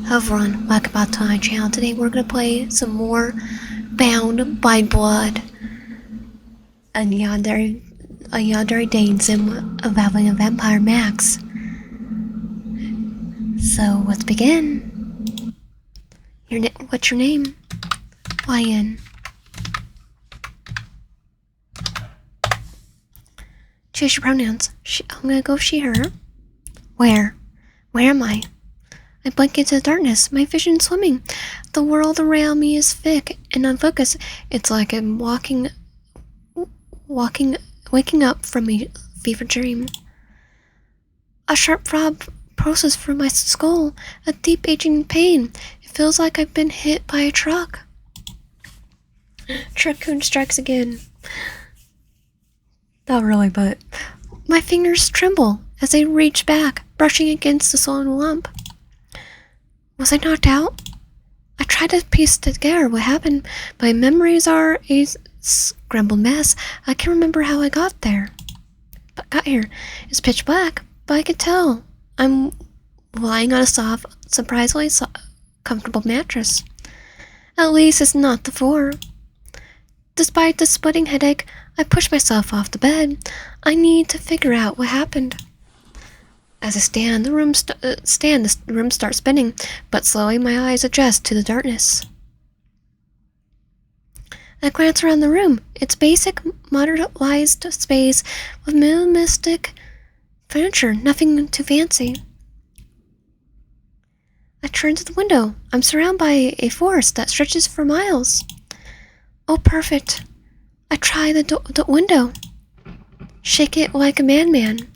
Hello everyone, welcome back to my channel. Today we're gonna play some more Bound by Blood. A Yandere Dane sim of having a vampire max. So let's begin. What's your name? Lion. Choose your pronouns. I'm gonna go she, her. Where? Where am I? I blink into the darkness, my vision swimming. The world around me is thick and unfocused. It's like I'm waking up from a fever dream. A sharp throb pulses through my skull, a deep aching pain. It feels like I've been hit by a truck. Raccoon strikes again. Not really, but my fingers tremble as I reach back, brushing against the swollen lump. Was I knocked out? I try to piece together what happened. My memories are a scrambled mess. I can't remember how I got here. It's pitch black, but I can tell. I'm lying on a soft, surprisingly comfortable mattress. At least it's not the floor. Despite the splitting headache, I push myself off the bed. I need to figure out what happened. As I stand, the room starts spinning, but slowly my eyes adjust to the darkness. I glance around the room. It's basic, modernized space with minimalistic furniture, nothing too fancy. I turn to the window. I'm surrounded by a forest that stretches for miles. Oh, perfect. I try the window. Shake it like a madman.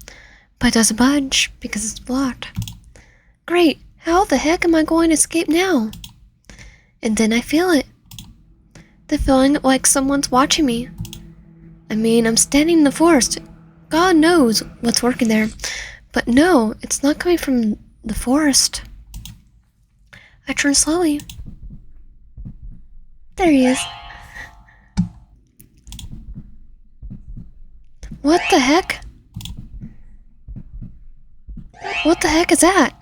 But it doesn't budge because it's blocked. Great, how the heck am I going to escape now? And then I feel it. The feeling like someone's watching me. I mean, I'm standing in the forest. God knows what's working there. But no, it's not coming from the forest. I turn slowly. There he is. What the heck? What the heck is that?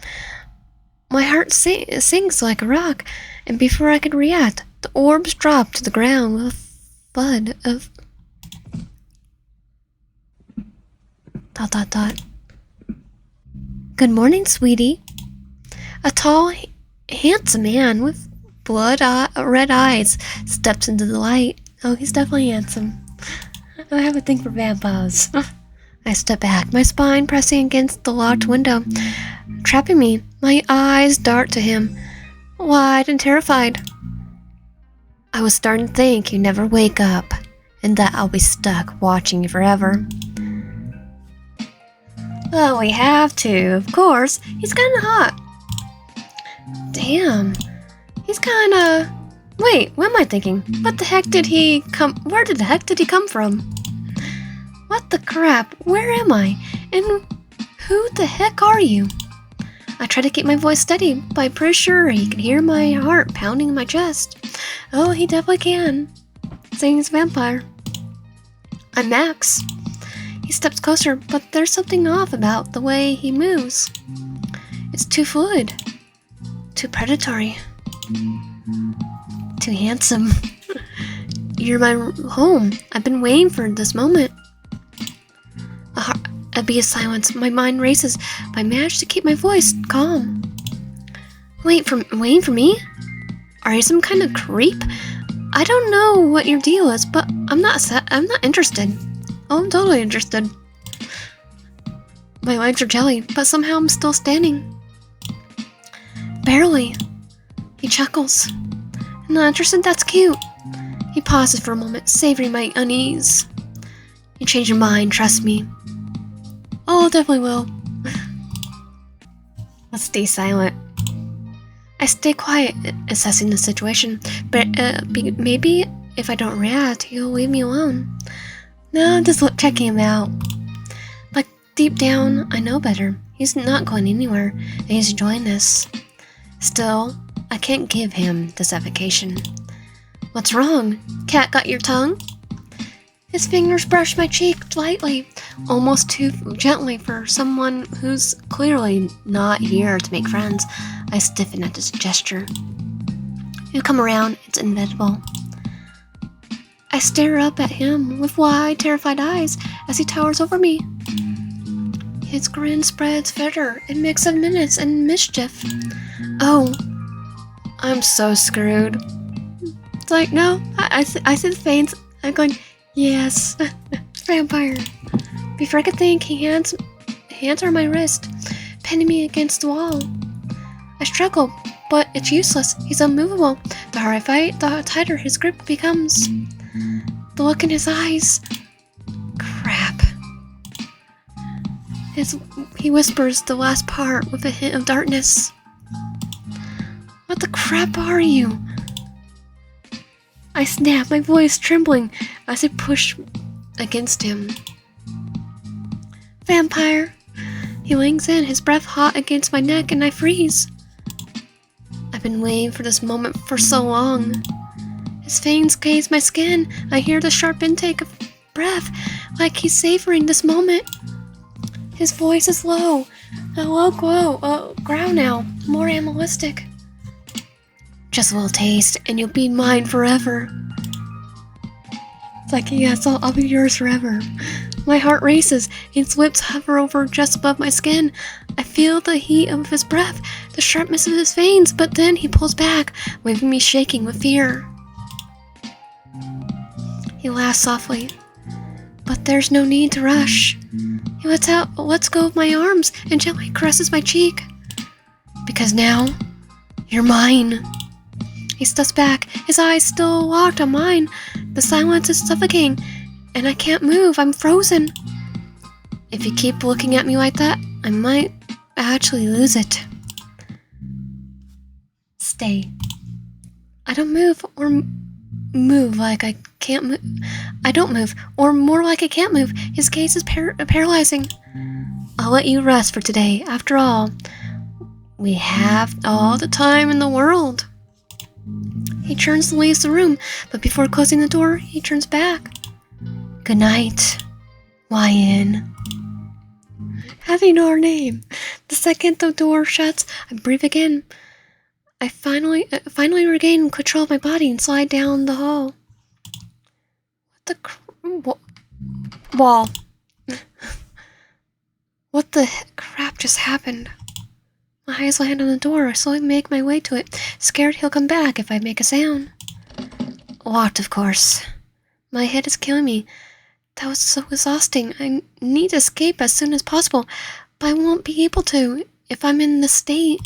My heart sinks like a rock, and before I could react, the orbs drop to the ground with a thud of... ... Good morning, sweetie. A tall, handsome man with red eyes steps into the light. Oh, he's definitely handsome. I have a thing for vampires. I step back, my spine pressing against the locked window, trapping me. My eyes dart to him, wide and terrified. I was starting to think you'd never wake up, and that I'll be stuck watching you forever. Well, we have to, of course. He's kinda hot. Damn. He's kinda... Wait, what am I thinking? Where the heck did he come from? What the crap? Where am I? And who the heck are you? I try to keep my voice steady, but I'm pretty sure he can hear my heart pounding in my chest. Oh, he definitely can. Saying he's a vampire. I'm Max. He steps closer, but there's something off about the way he moves. It's too fluid. Too predatory. Too handsome. You're my home. I've been waiting for this moment. A beat of silence. My mind races, but I manage to keep my voice calm. Waiting for me? Are you some kind of creep? I don't know what your deal is, but I'm not interested. Oh, I'm totally interested. My legs are jelly, but somehow I'm still standing. Barely. He chuckles. I'm not interested, that's cute. He pauses for a moment, savoring my unease. You change your mind, trust me. Oh, definitely will. Let's stay silent. I stay quiet, assessing the situation, but maybe if I don't react, he'll leave me alone. No, I'm just checking him out. But deep down, I know better. He's not going anywhere, and he's enjoying this. Still, I can't give him this avocation. What's wrong? Cat got your tongue? His fingers brush my cheek lightly, almost too gently for someone who's clearly not here to make friends. I stiffen at his gesture. You come around, it's inevitable. I stare up at him with wide, terrified eyes as he towers over me. His grin spreads further, a mix of menace and mischief. Oh, I'm so screwed. It's like, no, I see the veins. I'm going, yes, vampire. Before I could think, hands are my wrist, pinning me against the wall. I struggle, but it's useless. He's unmovable. The harder I fight, the tighter his grip becomes. The look in his eyes. Crap. He whispers the last part with a hint of darkness. What the crap are you? I snap, my voice trembling as I push against him. Vampire. He leans in, his breath hot against my neck, and I freeze. I've been waiting for this moment for so long. His fangs gaze my skin. I hear the sharp intake of breath, like he's savoring this moment. His voice is low, a low growl now, more animalistic. Just a little taste, and you'll be mine forever. It's like, yes, I'll be yours forever. My heart races, his lips hover over just above my skin. I feel the heat of his breath, the sharpness of his veins, but then he pulls back, leaving me shaking with fear. He laughs softly, but there's no need to rush. He lets go of my arms and gently caresses my cheek. Because now, you're mine. He steps back, his eyes still locked on mine. The silence is suffocating, and I can't move. I'm frozen. If you keep looking at me like that, I might actually lose it. Stay. I don't move or move like I can't move. I don't move, or more like I can't move. His gaze is paralyzing. I'll let you rest for today. After all, we have all the time in the world. He turns and leaves the room, but before closing the door, he turns back. Good night, YN. How do you know our name? The second the door shuts, I breathe again. I finally regain control of my body and slide down the hall. What the wall? What the crap just happened? My eyes land on the door. I slowly make my way to it, scared he'll come back if I make a sound. Locked, of course. My head is killing me. That was so exhausting. I need to escape as soon as possible, but I won't be able to if I'm in this state.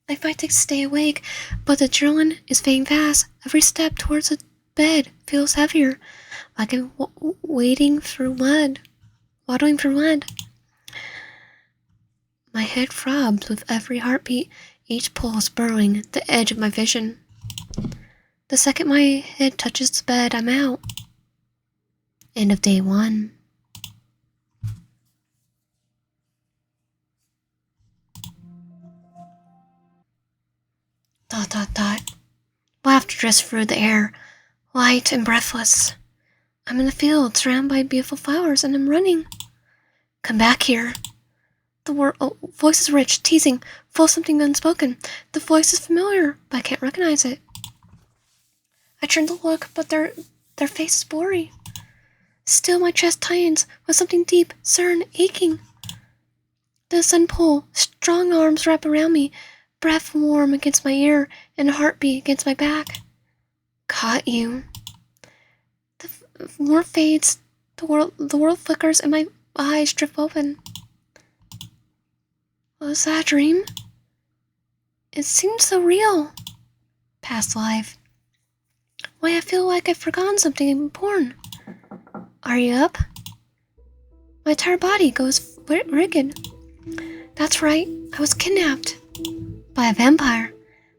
I fight to stay awake, but the adrenaline is fading fast. Every step towards the bed feels heavier, like I'm waddling through mud. My head throbs with every heartbeat, each pulse burrowing the edge of my vision. The second my head touches the bed, I'm out. End of day 1. Dot dot dot. Laughter drifts through the air, light and breathless. I'm in the field, surrounded by beautiful flowers, and I'm running. Come back here. The voice is rich, teasing, full of something unspoken. The voice is familiar, but I can't recognize it. I turn to look, but their face is blurry. Still, my chest tightens with something deep, certain, aching. The sun pull, strong arms wrap around me, breath warm against my ear, and a heartbeat against my back. Caught you. The warmth fades, the world flickers, and my eyes drift open. Was that a dream? It seemed so real. Past life. Why, I feel like I've forgotten something important. Are you up? My entire body goes rigid. That's right, I was kidnapped. By a vampire.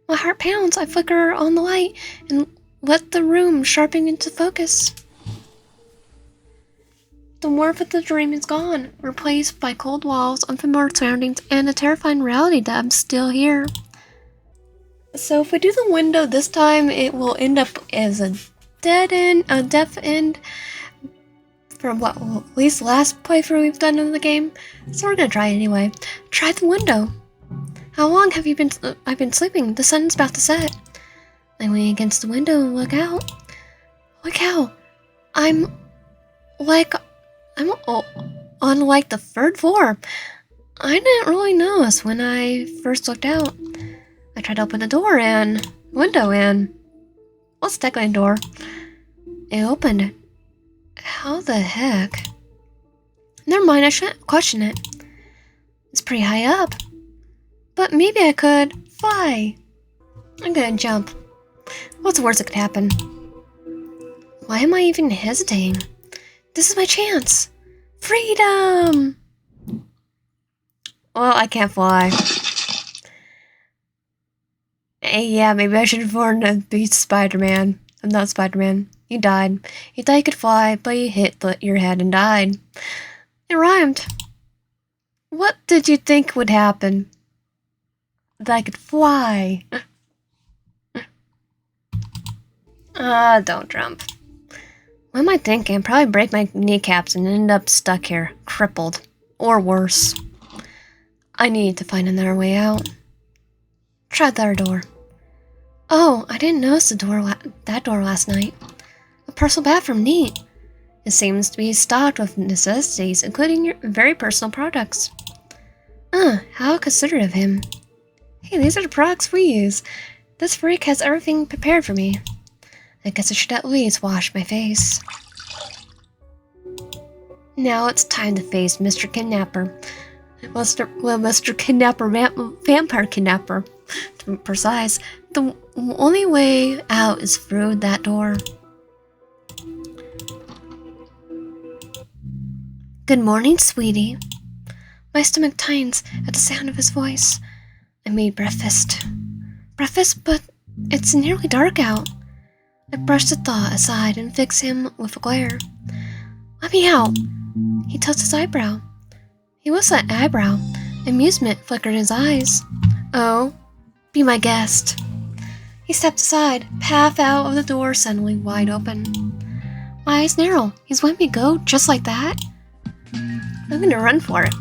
My heart pounds. I flicker on the light and let the room sharpen into focus. The warmth of the dream is gone, replaced by cold walls, unfamiliar surroundings, and a terrifying reality that I'm still here. So if we do the window this time, it will end up as a deaf end from what, well, at least the last playthrough we've done in the game. So we're gonna try it anyway. Try the window. How long have you been? I've been sleeping. The sun's about to set. I lean against the window and look out. Look out! I'm on like the third floor. I didn't really notice when I first looked out. I tried to open the window and what's technically a door? It opened. How the heck? Never mind, I shouldn't question it. It's pretty high up. But maybe I could fly. I'm gonna jump. What's the worst that could happen? Why am I even hesitating? This is my chance. Freedom! Well, I can't fly. Hey, yeah, maybe I should have worn to be Spider-Man. I'm not Spider-Man. You died. You thought you could fly, but you hit your head and died. It rhymed. What did you think would happen? That I could fly. Don't jump. What am I thinking? Probably break my kneecaps and end up stuck here, crippled. Or worse. I need to find another way out. Try the other door. Oh, I didn't notice that door last night. A personal bathroom, neat. It seems to be stocked with necessities, including your very personal products. How considerate of him. Hey, these are the products we use. This freak has everything prepared for me. I guess I should at least wash my face. Now it's time to face Mr. Kidnapper. Mr. Kidnapper, Vampire Kidnapper, to be precise. The only way out is through that door. Good morning, sweetie. My stomach tightens at the sound of his voice. I made breakfast. But it's nearly dark out. I brushed the thought aside and fixed him with a glare. Let me out. He tilts his eyebrow. He was that eyebrow. Amusement flickered in his eyes. Oh, be my guest. He stepped aside, path out of the door suddenly wide open. My eyes narrow. He's letting me go just like that? I'm gonna run for it.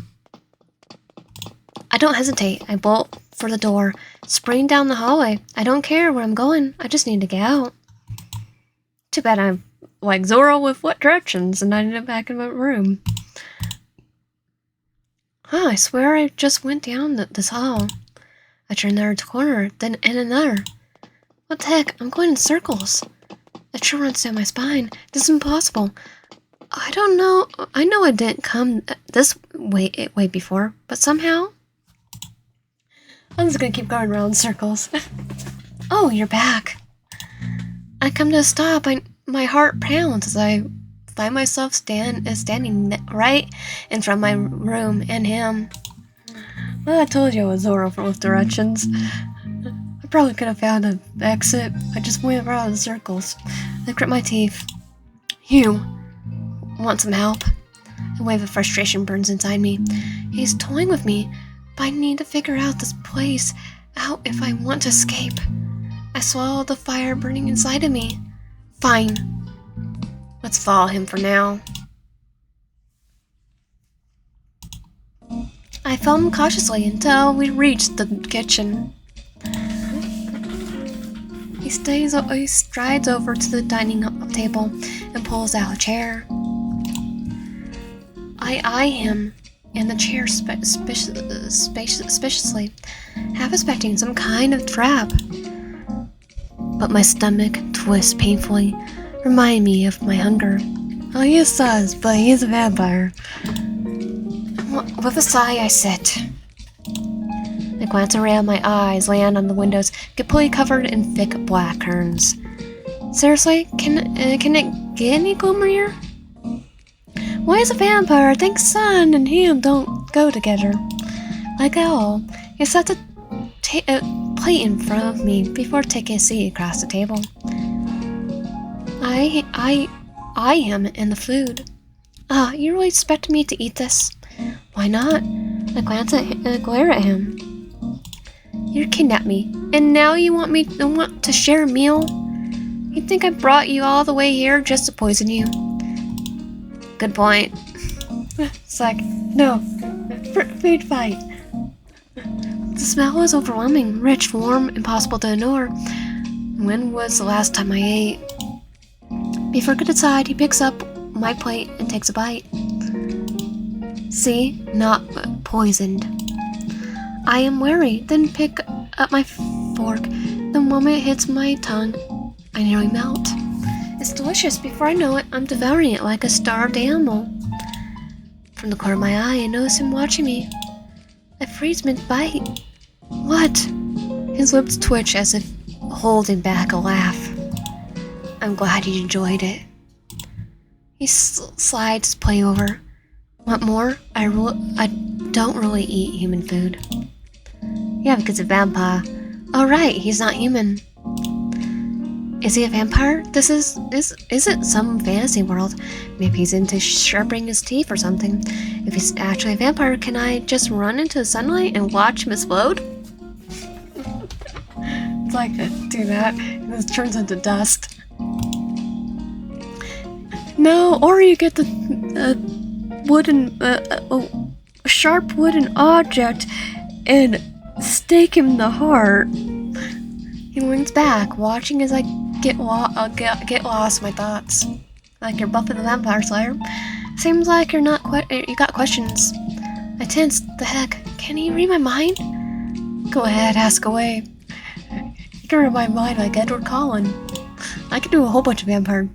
I don't hesitate. I bolt for the door, spring down the hallway. I don't care where I'm going. I just need to get out. Too bad I'm like Zoro with what directions and I ended up back in my room. I swear I just went down this hall. I turned another corner, then in another. What the heck? I'm going in circles. A chill runs down my spine. This is impossible. I don't know. I know I didn't come this way before, but somehow I'm just gonna keep going around in circles. Oh, you're back. I come to a stop. My heart pounds as I find myself standing right in front of my room and him. Well, I told you I was Zoro with directions. I probably could have found an exit. I just went around in circles. I grit my teeth. You want some help? A wave of frustration burns inside me. He's toying with me, but I need to figure out this place out if I want to escape. I swallow the fire burning inside of me. Fine. Let's follow him for now. I follow him cautiously until we reach the kitchen. He strides over to the dining table and pulls out a chair. I eye him and the chair suspiciously, half expecting some kind of trap. But my stomach twists painfully, reminding me of my hunger. Oh, he does, but he is a vampire. With a sigh, I sit. I glance around, my eyes land on the windows, completely covered in thick black curtains. Seriously, can it get any gloomier? Why is a vampire? I think sun and him don't go together. Like at all. He sets a plate in front of me before taking a seat across the table. I eye him and the food. You really expect me to eat this? Why not? I glare at him. You kidnapped me, and now you want to share a meal? You think I brought you all the way here just to poison you? Good point. It's like, no, food fight. The smell was overwhelming, rich, warm, impossible to ignore. When was the last time I ate? Before I could decide, he picks up my plate and takes a bite. See? Not poisoned. I am wary, then pick up my fork. The moment it hits my tongue, I nearly melt. It's delicious. Before I know it, I'm devouring it like a starved animal. From the corner of my eye, I notice him watching me. I freeze mid-bite. What? His lips twitch as if holding back a laugh. I'm glad you enjoyed it. He slides his plate over. Want more? I don't really eat human food. Yeah, because a vampire. Oh right, he's not human. Is he a vampire? This isn't some fantasy world. Maybe he's into sharpening his teeth or something. If he's actually a vampire, can I just run into the sunlight and watch him explode? It's like, do that, and this turns into dust. No, or you get the sharp wooden object and stake him in the heart. He leans back, watching as I get lost in my thoughts. Like you're Buffy the Vampire Slayer. Seems like you got questions. I tense. The heck? Can he read my mind? Go ahead, ask away. You can read my mind like Edward Cullen. I can do a whole bunch of vampire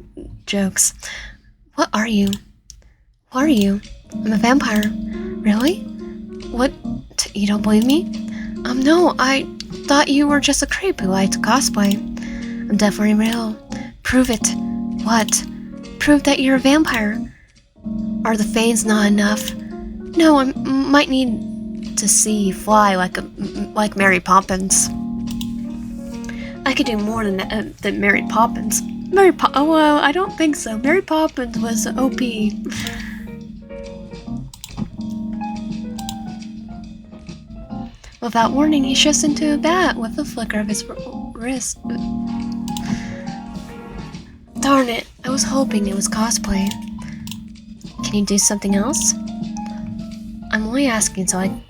jokes. What are you? Who are you? I'm a vampire. Really? What? You don't believe me? No, I thought you were just a creep who liked cosplay. I'm definitely real. Prove it. What? Prove that you're a vampire. Are the fangs not enough? No, I might need to see you fly like Mary Poppins. I could do more than Mary Poppins. Well, I don't think so. Mary Poppins was OP. Without warning, he shifts into a bat with a flicker of his wrist. Darn it, I was hoping it was cosplay. Can you do something else? I'm only asking so I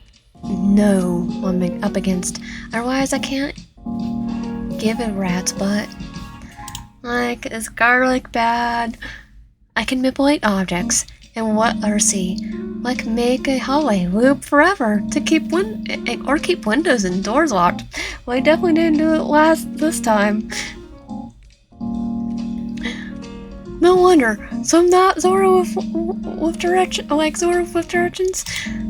know what I'm up against. Otherwise, I can't give a rat's butt. Like, is garlic bad? I can manipulate objects. And what or see? Like make a hallway loop forever to keep windows and doors locked. Well, I definitely didn't do it this time. No wonder. So I'm not Zora with directions.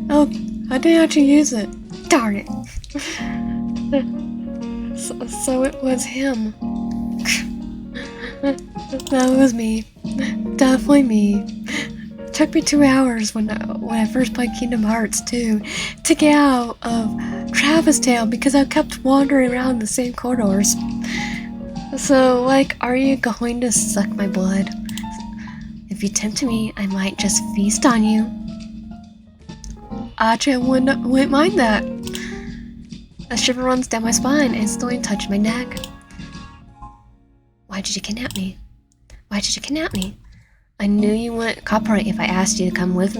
Oh, I didn't actually use it. Darn it. So it was him. That was me. Definitely me. Took me 2 hours when I first played Kingdom Hearts 2 to get out of Travis Town because I kept wandering around the same corridors. So, like, are you going to suck my blood? If you tempt me, I might just feast on you. Actually, I wouldn't mind that. A shiver runs down my spine and slowly touches my neck. Why did you kidnap me? Why did you kidnap me? I knew you wouldn't cooperate if I asked you to come live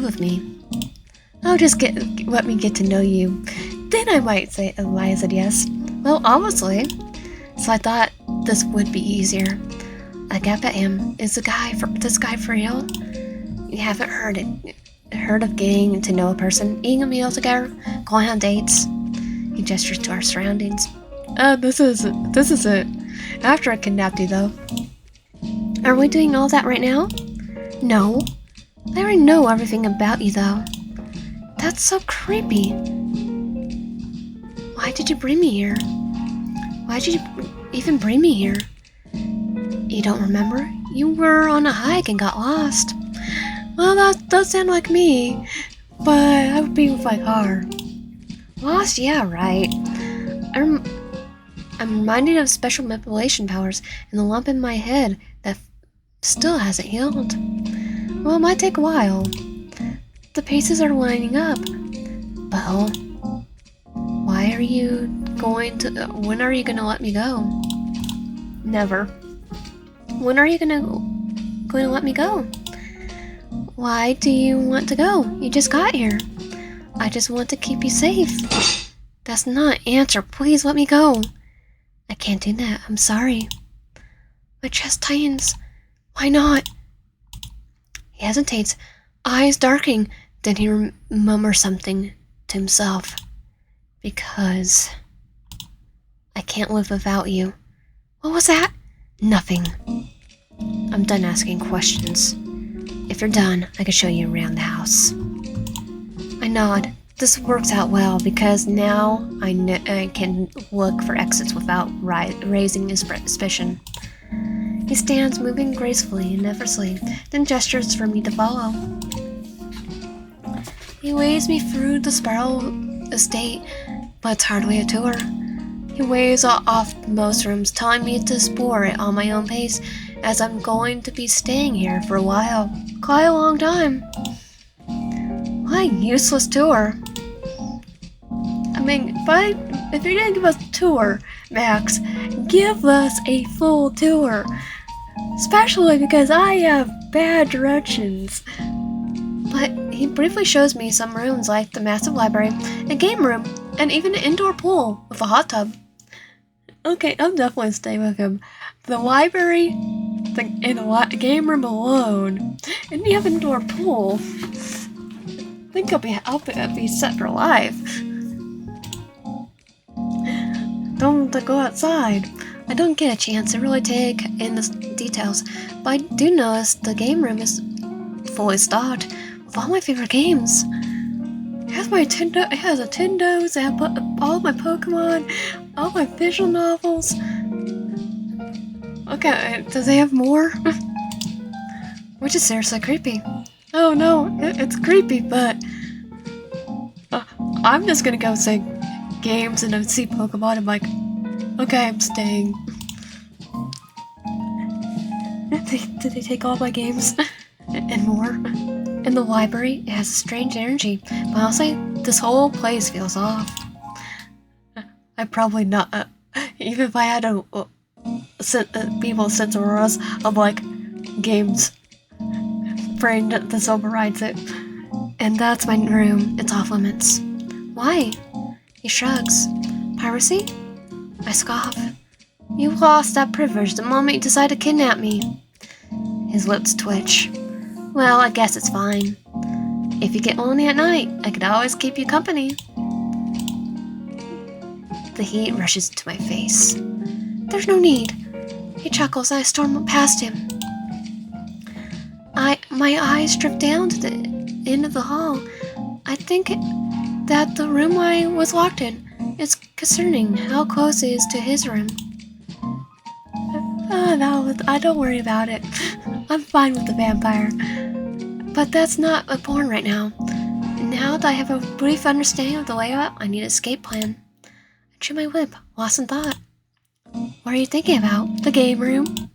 with me. Oh, just let me get to know you. Then I might say why I said yes. Well, obviously. So I thought this would be easier. I gap at him. Is this guy for real? You haven't heard of getting to know a person, eating a meal together, going on dates. He gestures to our surroundings. This is it. After I kidnapped you, though. Are we doing all that right now? No. I already know everything about you, though. That's so creepy. Why did you bring me here? Why did you even bring me here? You don't remember? You were on a hike and got lost. Well, that does sound like me, but I would be with my car. Lost? Yeah, right. I'm reminded of special manipulation powers and the lump in my head that still hasn't healed. Well, it might take a while. The pieces are lining up. Well, when are you going to let me go? Never. When are you going to let me go? Why do you want to go? You just got here. I just want to keep you safe. That's not an answer. Please let me go. I can't do that. I'm sorry. My chest tightens. Why not? He hesitates, eyes darkening. Then he murmurs something to himself. Because I can't live without you. What was that? Nothing. I'm done asking questions. If you're done, I can show you around the house. I nod. This works out well because now I can look for exits without raising suspicion. He stands, moving gracefully and effortlessly, then gestures for me to follow. He waves me through the spiral estate, but it's hardly a tour. He waves off most rooms, telling me to explore it on my own pace, as I'm going to be staying here for a while. Quite a long time. What a useless tour. I mean, if you're gonna give us a tour, Max, give us a full tour. Especially because I have bad directions. But he briefly shows me some rooms like the massive library, a game room, and even an indoor pool with a hot tub. Okay, I'm definitely staying with him. The library, and the game room alone, and you have an indoor pool. I think I'll be set for life. Don't go outside. I don't get a chance to really take in the details, but I do notice the game room is fully stocked with all my favorite games. It has Nintendos, it has all my Pokémon, all my visual novels. Okay, does they have more? Which is seriously creepy. Oh no, it's creepy, but I'm just gonna go say games and see Pokemon. I'm like, okay, I'm staying. Did they take all my games and more? In the library, it has a strange energy, but I'll say this whole place feels off. I probably not. Even if I had to people sense auroras, I'm like, games. Brain this overrides it. And that's my room. It's off limits. Why? He shrugs. Piracy? I scoff. You lost that privilege the moment you decided to kidnap me. His lips twitch. Well, I guess it's fine. If you get lonely at night, I could always keep you company. The heat rushes to my face. There's no need. He chuckles and I storm past him. My eyes drift down to the end of the hall. I think that the room I was locked in is concerning how close it is to his room. Oh no, I don't worry about it. I'm fine with the vampire. But that's not important right now. Now that I have a brief understanding of the layout, I need an escape plan. I chew my lip, lost in thought. What are you thinking about? The game room?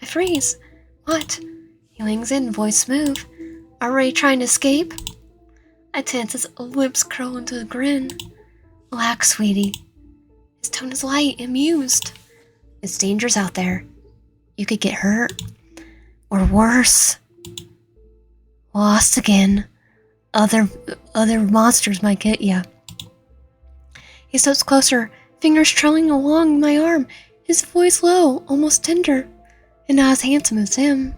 I freeze. What? He leans in, voice smooth. Are you trying to escape? I tense, his lips curl into a grin. Relax, sweetie. His tone is light, amused. It's dangerous out there. You could get hurt. Or worse. Lost again. Other monsters might get you. He steps closer, fingers trailing along my arm, his voice low, almost tender, and not as handsome as him.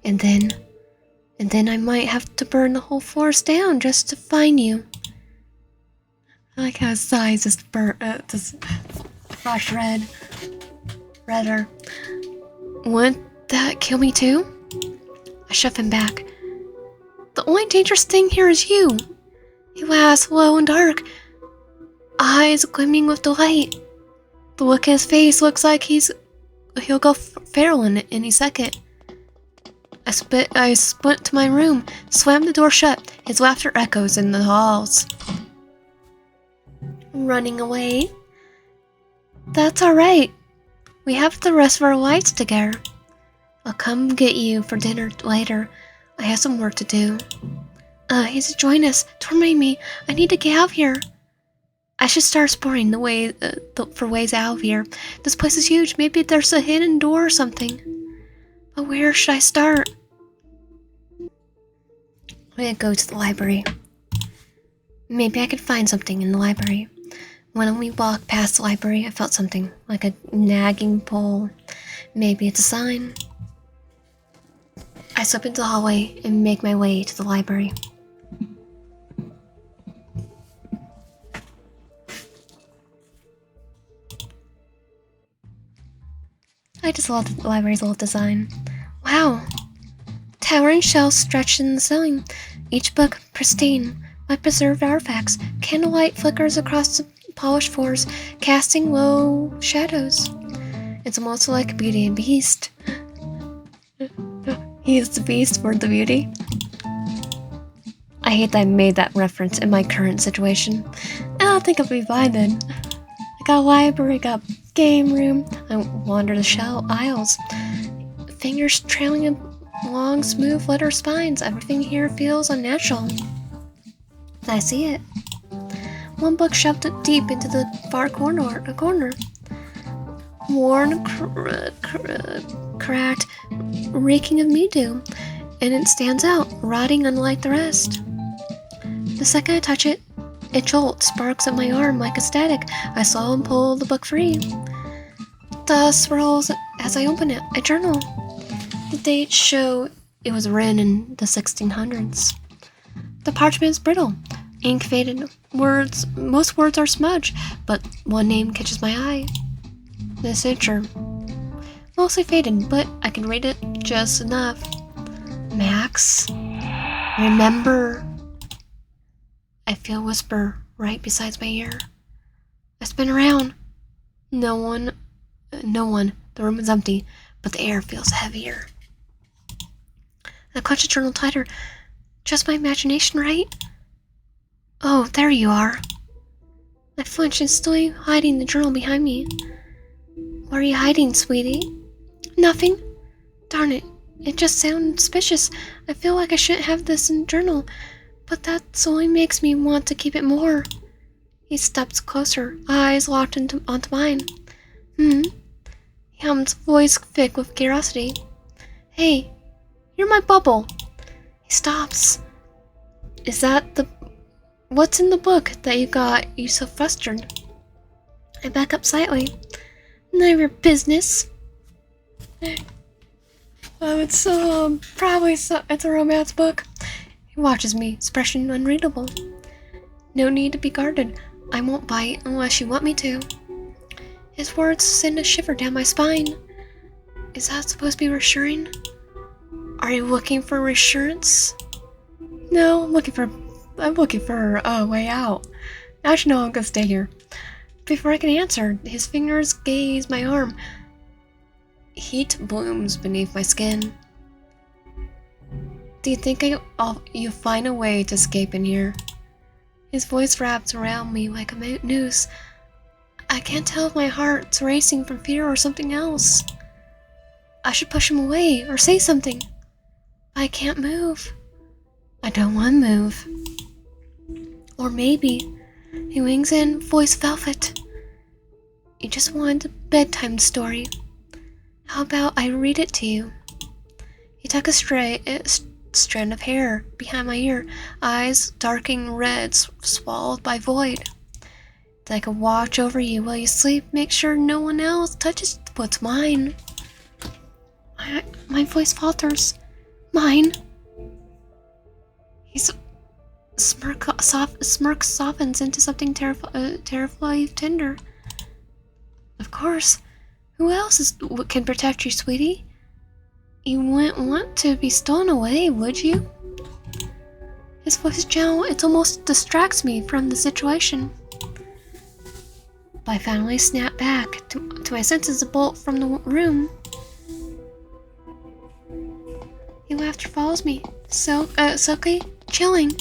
And then I might have to burn the whole forest down just to find you. I like how his size just flash redder. Wouldn't that kill me too? I shove him back. The only dangerous thing here is you. He laughs low and dark, eyes gleaming with delight. The look in his face looks like he'll go feral in any second. I sprint to my room, slam the door shut. His laughter echoes in the halls. Running away? That's alright. We have the rest of our lives together. I'll come get you for dinner later. I have some work to do. He's to join us. Torment me. I need to get out of here. I should start exploring for ways out of here. This place is huge. Maybe there's a hidden door or something. But where should I start? I'm gonna go to the library. Maybe I could find something in the library. When we walked past the library, I felt something, like a nagging pull. Maybe it's a sign. I slip into the hallway and make my way to the library. I just love the library's little design. Wow! Towering shelves stretched in the ceiling, each book pristine, with preserved artifacts. Candlelight flickers across the polished floors, casting low shadows. It's almost like Beauty and Beast. He is the beast for the beauty. I hate that I made that reference in my current situation. I don't think I'll be fine then. I got a library, got a game room. I wander the shelf aisles. Fingers trailing along smooth letter spines. Everything here feels unnatural. I see it. One book shoved deep into the far corner. Worn, cracked, reeking of mildew, and it stands out, rotting unlike the rest. The second I touch it, it jolts, sparks up my arm like a static. I slowly pull the book free. Dust swirls as I open it. I journal. The dates show it was written in the 1600s. The parchment is brittle, ink faded. Most words are smudged, but one name catches my eye. The signature. Mostly faded, but I can read it just enough. Max. Remember. I feel a whisper right beside my ear. I spin around. No one. The room is empty, but the air feels heavier. I clutch the journal tighter. Just my imagination, right? Oh, there you are. I flinch and still hiding the journal behind me. What are you hiding, sweetie? Nothing. Darn it. It just sounds suspicious. I feel like I shouldn't have this in the journal, but that only makes me want to keep it more. He steps closer, eyes locked onto mine. He hums, voice thick with curiosity. Hey, you're my bubble. He stops. Is that the... What's in the book that you got you so flustered? I back up slightly. None of your business. It's a romance book. He watches me, expression unreadable. No need to be guarded. I won't bite unless you want me to. His words send a shiver down my spine. Is that supposed to be reassuring? Are you looking for reassurance? No, I'm looking for a way out. Actually, no, I'm gonna stay here. Before I can answer, his fingers gaze my arm. Heat blooms beneath my skin. Do you think you'll find a way to escape in here? His voice wraps around me like a noose. I can't tell if my heart's racing from fear or something else. I should push him away or say something. But I can't move. I don't want to move. Or maybe, he wings in, voice velvet. You just wanted a bedtime story. How about I read it to you? He took a strand of hair behind my ear, eyes darking red, swallowed by void. That I could watch over you while you sleep, make sure no one else touches what's mine. My voice falters. Mine. His smirk softens into something terribly tender. Of course. Who else can protect you, sweetie? You wouldn't want to be stolen away, would you? His voice is gentle. It almost distracts me from the situation. But I finally snap back to my senses, a bolt from the room. He laughter follows me, silky, chilling,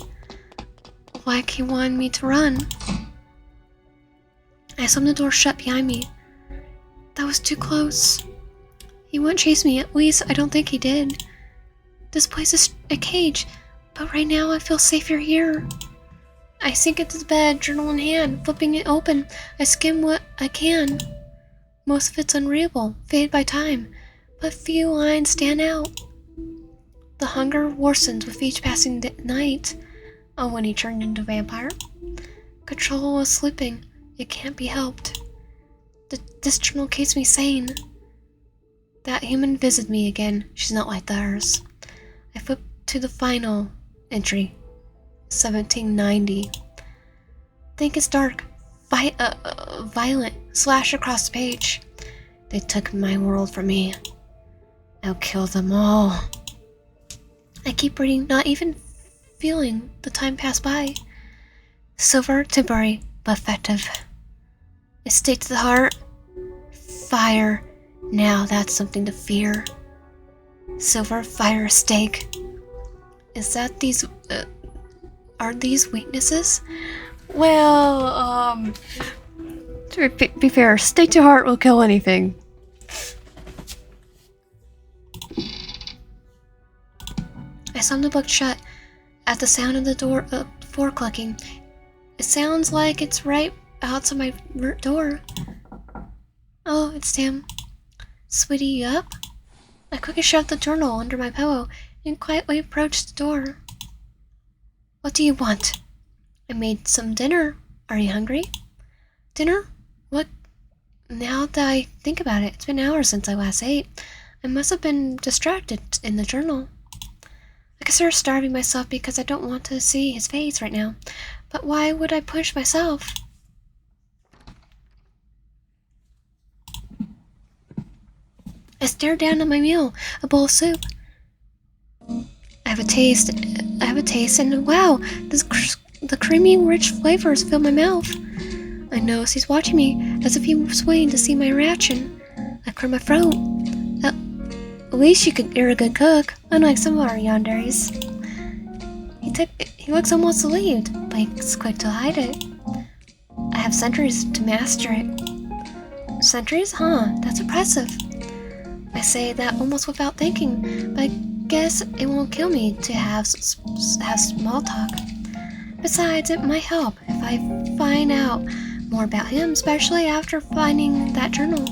like he wanted me to run. I slammed the door shut behind me. That was too close. He wouldn't chase me, at least I don't think he did. This place is a cage, but right now I feel safer here. I sink into the bed, journal in hand, flipping it open. I skim what I can. Most of it's unreadable, faded by time, but few lines stand out. The hunger worsens with each passing night. Oh, when he turned into a vampire. Control was slipping. It can't be helped. This journal keeps me sane. That human visited me again. She's not like theirs. I flip to the final entry. 1790. Think it's dark. Violent. Slash across the page. They took my world from me. I'll kill them all. I keep reading, not even feeling the time pass by. Silver, temporary, but effective. A stake to the heart. Fire. Now that's something to fear. Silver, fire, stake. Is that these... are these weaknesses? Well, to be fair, stake to heart will kill anything. I slammed the book shut at the sound of the door clicking. It sounds like it's right outside my door. Oh, it's Tim. Sweetie, you up? I quickly shoved the journal under my pillow and quietly approached the door. What do you want? I made some dinner. Are you hungry? Dinner? What? Now that I think about it, it's been hours since I last ate. I must have been distracted in the journal. I consider starving myself because I don't want to see his face right now. But why would I push myself? I stared down at my meal, a bowl of soup. I have a taste, and wow, the creamy, rich flavors fill my mouth. I know he's watching me, as if he was waiting to see my reaction. I clear my throat. At least you're a good cook, unlike some of our yanderes. He looks almost relieved, but he's quick to hide it. I have centuries to master it. Centuries? Huh, that's impressive. I say that almost without thinking, but I guess it won't kill me to have small talk. Besides, it might help if I find out more about him, especially after finding that journal.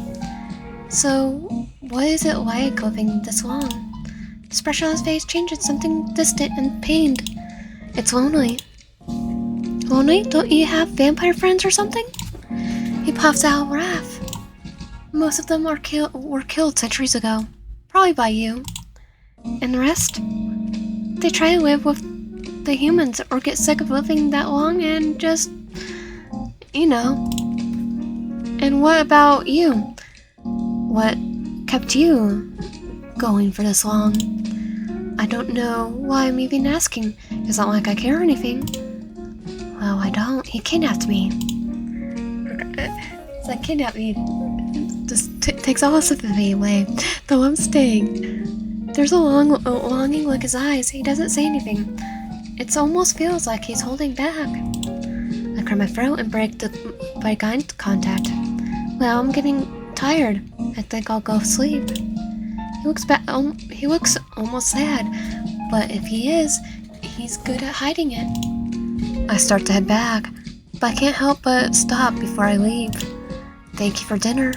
So, what is it like living this long? The expression on his face changes, something distant and pained. It's lonely. Lonely? Don't you have vampire friends or something? He puffs out with wrath. Most of them were killed centuries ago. Probably by you. And the rest? They try to live with the humans or get sick of living that long and just... you know. And what about you? What kept you going for this long? I don't know why I'm even asking. It's not like I care or anything. Well, I don't. He kidnapped me. It's like kidnapped me. Just takes all sympathy away. The lump sting. There's a longing look in his eyes. He doesn't say anything. It almost feels like he's holding back. I clear my throat and break eye contact. Well, I'm getting tired. I think I'll go sleep. He looks almost sad, but if he is, he's good at hiding it. I start to head back, but I can't help but stop before I leave. Thank you for dinner.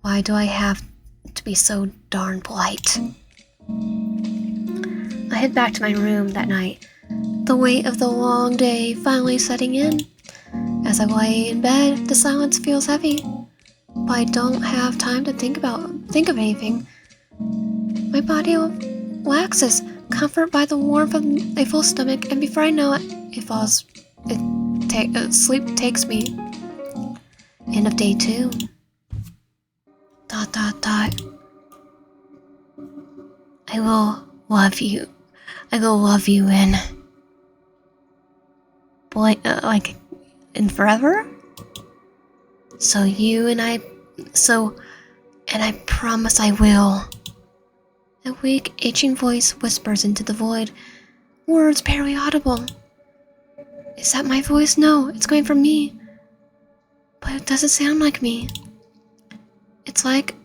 Why do I have to be so darn polite? I head back to my room that night, the weight of the long day finally setting in. As I lay in bed, the silence feels heavy, but I don't have time to think of anything. My body relaxes, comfort by the warmth of a full stomach, and before I know it, sleep takes me. End of day 2. ... I will love you. I will love you in... like, in forever? And I promise I will. A weak, itching voice whispers into the void, words barely audible. Is that my voice? No, it's coming from me. But it doesn't sound like me. It's like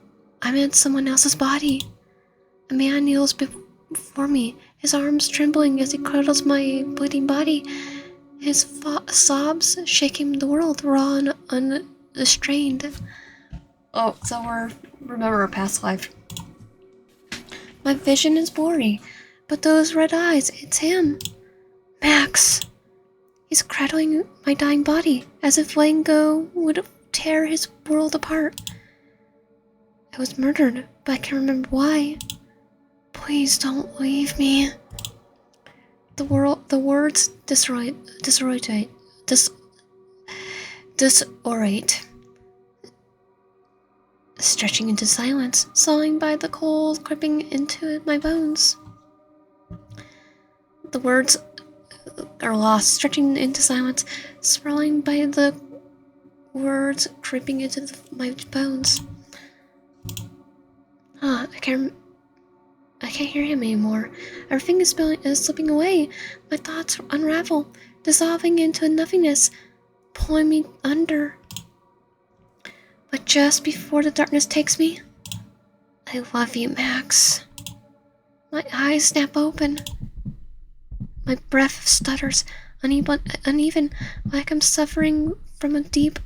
I'm in someone else's body. A man kneels before me, his arms trembling as he cuddles my bleeding body. His sobs shaking the world raw and unrestrained. Oh, so remember our past life. My vision is blurry, but those red eyes, it's him. Max. He's cradling my dying body, as if letting go would tear his world apart. I was murdered, but I can't remember why. Please don't leave me. The words disorate, stretching into silence, sawing by the cold creeping into my bones. The words are lost, stretching into silence, swirling by the words creeping into my bones. I can't hear him anymore. Everything is slipping away. My thoughts unravel, dissolving into nothingness, pulling me under. But just before the darkness takes me, I love you, Max. My eyes snap open. My breath stutters, uneven, like I'm suffering from a deep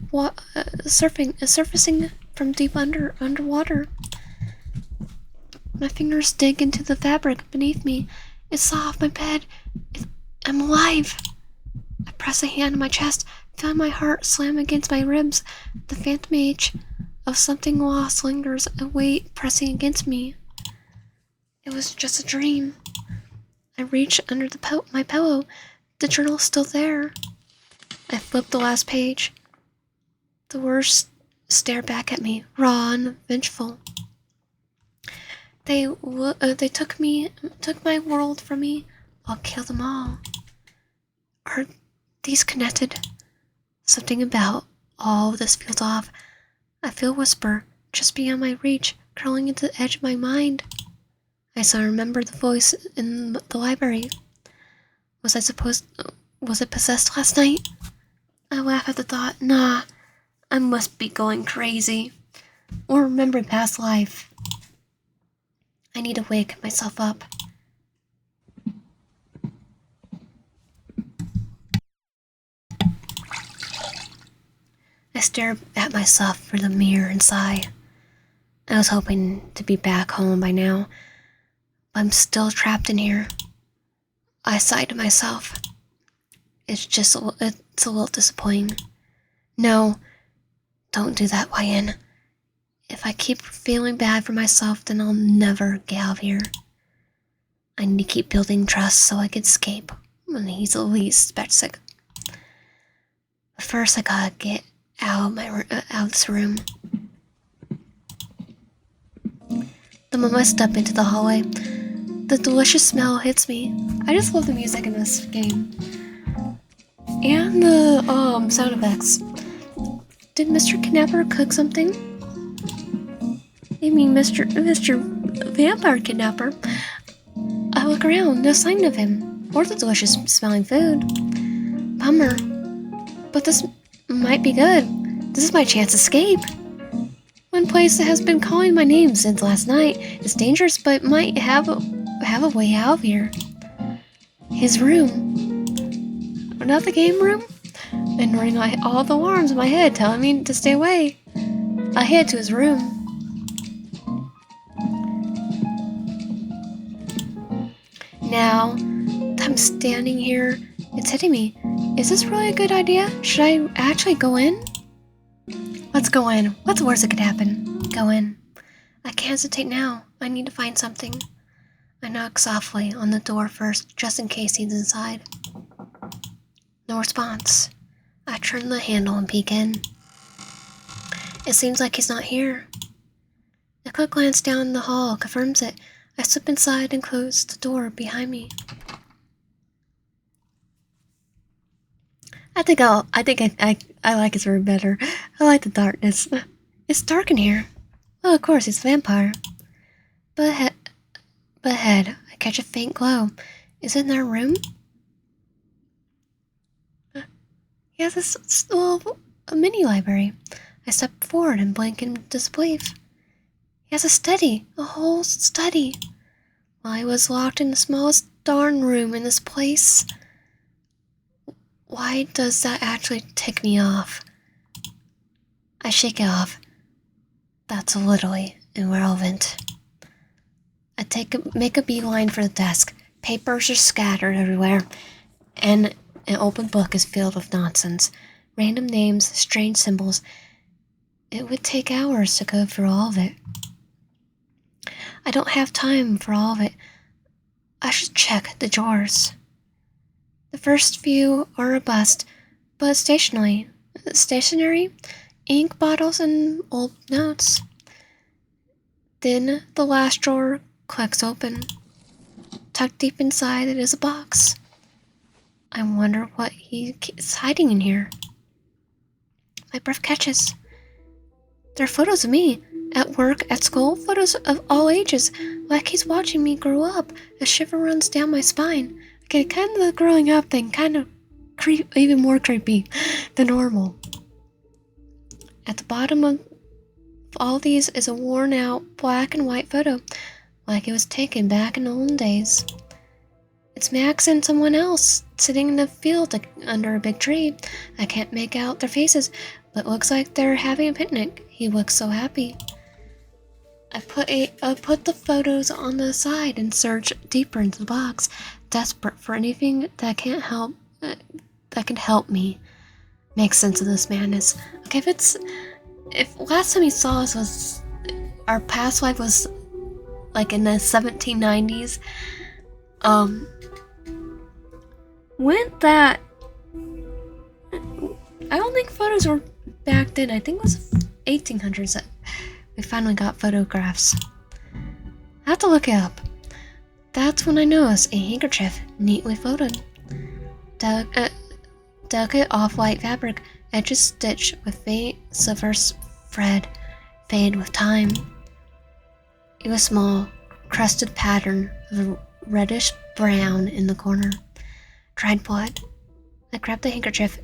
surfacing from deep underwater. My fingers dig into the fabric beneath me. It's soft, my bed. I'm alive. I press a hand on my chest, feeling my heart slam against my ribs. The phantom image of something lost lingers, a weight pressing against me. It was just a dream. I reach under my pillow. The journal's still there. I flip the last page. The words stare back at me, raw and vengeful. They took my world from me. I'll kill them all. Are these connected? Something about all of this feels off. I feel a whisper just beyond my reach, curling into the edge of my mind. I suddenly remember the voice in the library. Was it possessed last night? I laugh at the thought. Nah, I must be going crazy. Or remembering past life. I need to wake myself up. I stare at myself through the mirror and sigh. I was hoping to be back home by now, but I'm still trapped in here. I sigh to myself. It's a little disappointing. No, don't do that, YN. If I keep feeling bad for myself, then I'll never get out of here. I need to keep building trust so I can escape when he's the least expected. But first, I gotta get out of this room. The moment I step into the hallway, the delicious smell hits me. I just love the music in this game. And the sound effects. Did Mr. Kidnapper cook something? I mean, Mr. Vampire Kidnapper. I look around, no sign of him, or the delicious smelling food. Bummer. But this might be good. This is my chance to escape. One place that has been calling my name since last night is dangerous, but might have a way out of here. His room. Not the game room? And ring all the alarms in my head telling me to stay away. I head to his room. Now that I'm standing here, it's hitting me. Is this really a good idea? Should I actually go in? Let's go in. What's the worst that could happen? Go in. I can't hesitate now. I need to find something. I knock softly on the door first, just in case he's inside. No response. I turn the handle and peek in. It seems like he's not here. A quick glance down the hall confirms it. I slip inside and close the door behind me. I think I like his room better. I like the darkness. It's dark in here. Well, of course, he's a vampire. But ahead, I catch a faint glow. Is it in their room? He has a mini library. I step forward and blink in disbelief. He has a whole study. While I was locked in the smallest darn room in this place. Why does that actually tick me off? I shake it off. That's literally irrelevant. Make a beeline for the desk. Papers are scattered everywhere, and an open book is filled with nonsense. Random names, strange symbols. It would take hours to go through all of it. I don't have time for all of it. I should check the drawers. The first few are robust, but stationary, ink bottles and old notes. Then the last drawer clicks open. Tucked deep inside it is a box. I wonder what he is hiding in here. My breath catches. There are photos of me, at work, at school, photos of all ages, like he's watching me grow up. A shiver runs down my spine. Okay, kind of the growing up thing, kind of even more creepy than normal. At the bottom of all these is a worn out black and white photo, like it was taken back in the olden days. It's Max and someone else, sitting in the field under a big tree. I can't make out their faces, but it looks like they're having a picnic. He looks so happy. I put the photos on the side and search deeper into the box, desperate for anything that can help me make sense of this madness. Okay, if last time you saw us was our past life was like in the 1790s, went that I don't think photos were back then. I think it was 1800s that we finally got photographs. I have to look it up. That's when I noticed a handkerchief neatly folded. Delicate off-white fabric, edges stitched with faint silver thread, faded with time. It was small, crusted pattern of reddish brown in the corner. Dried blood. I grabbed the handkerchief,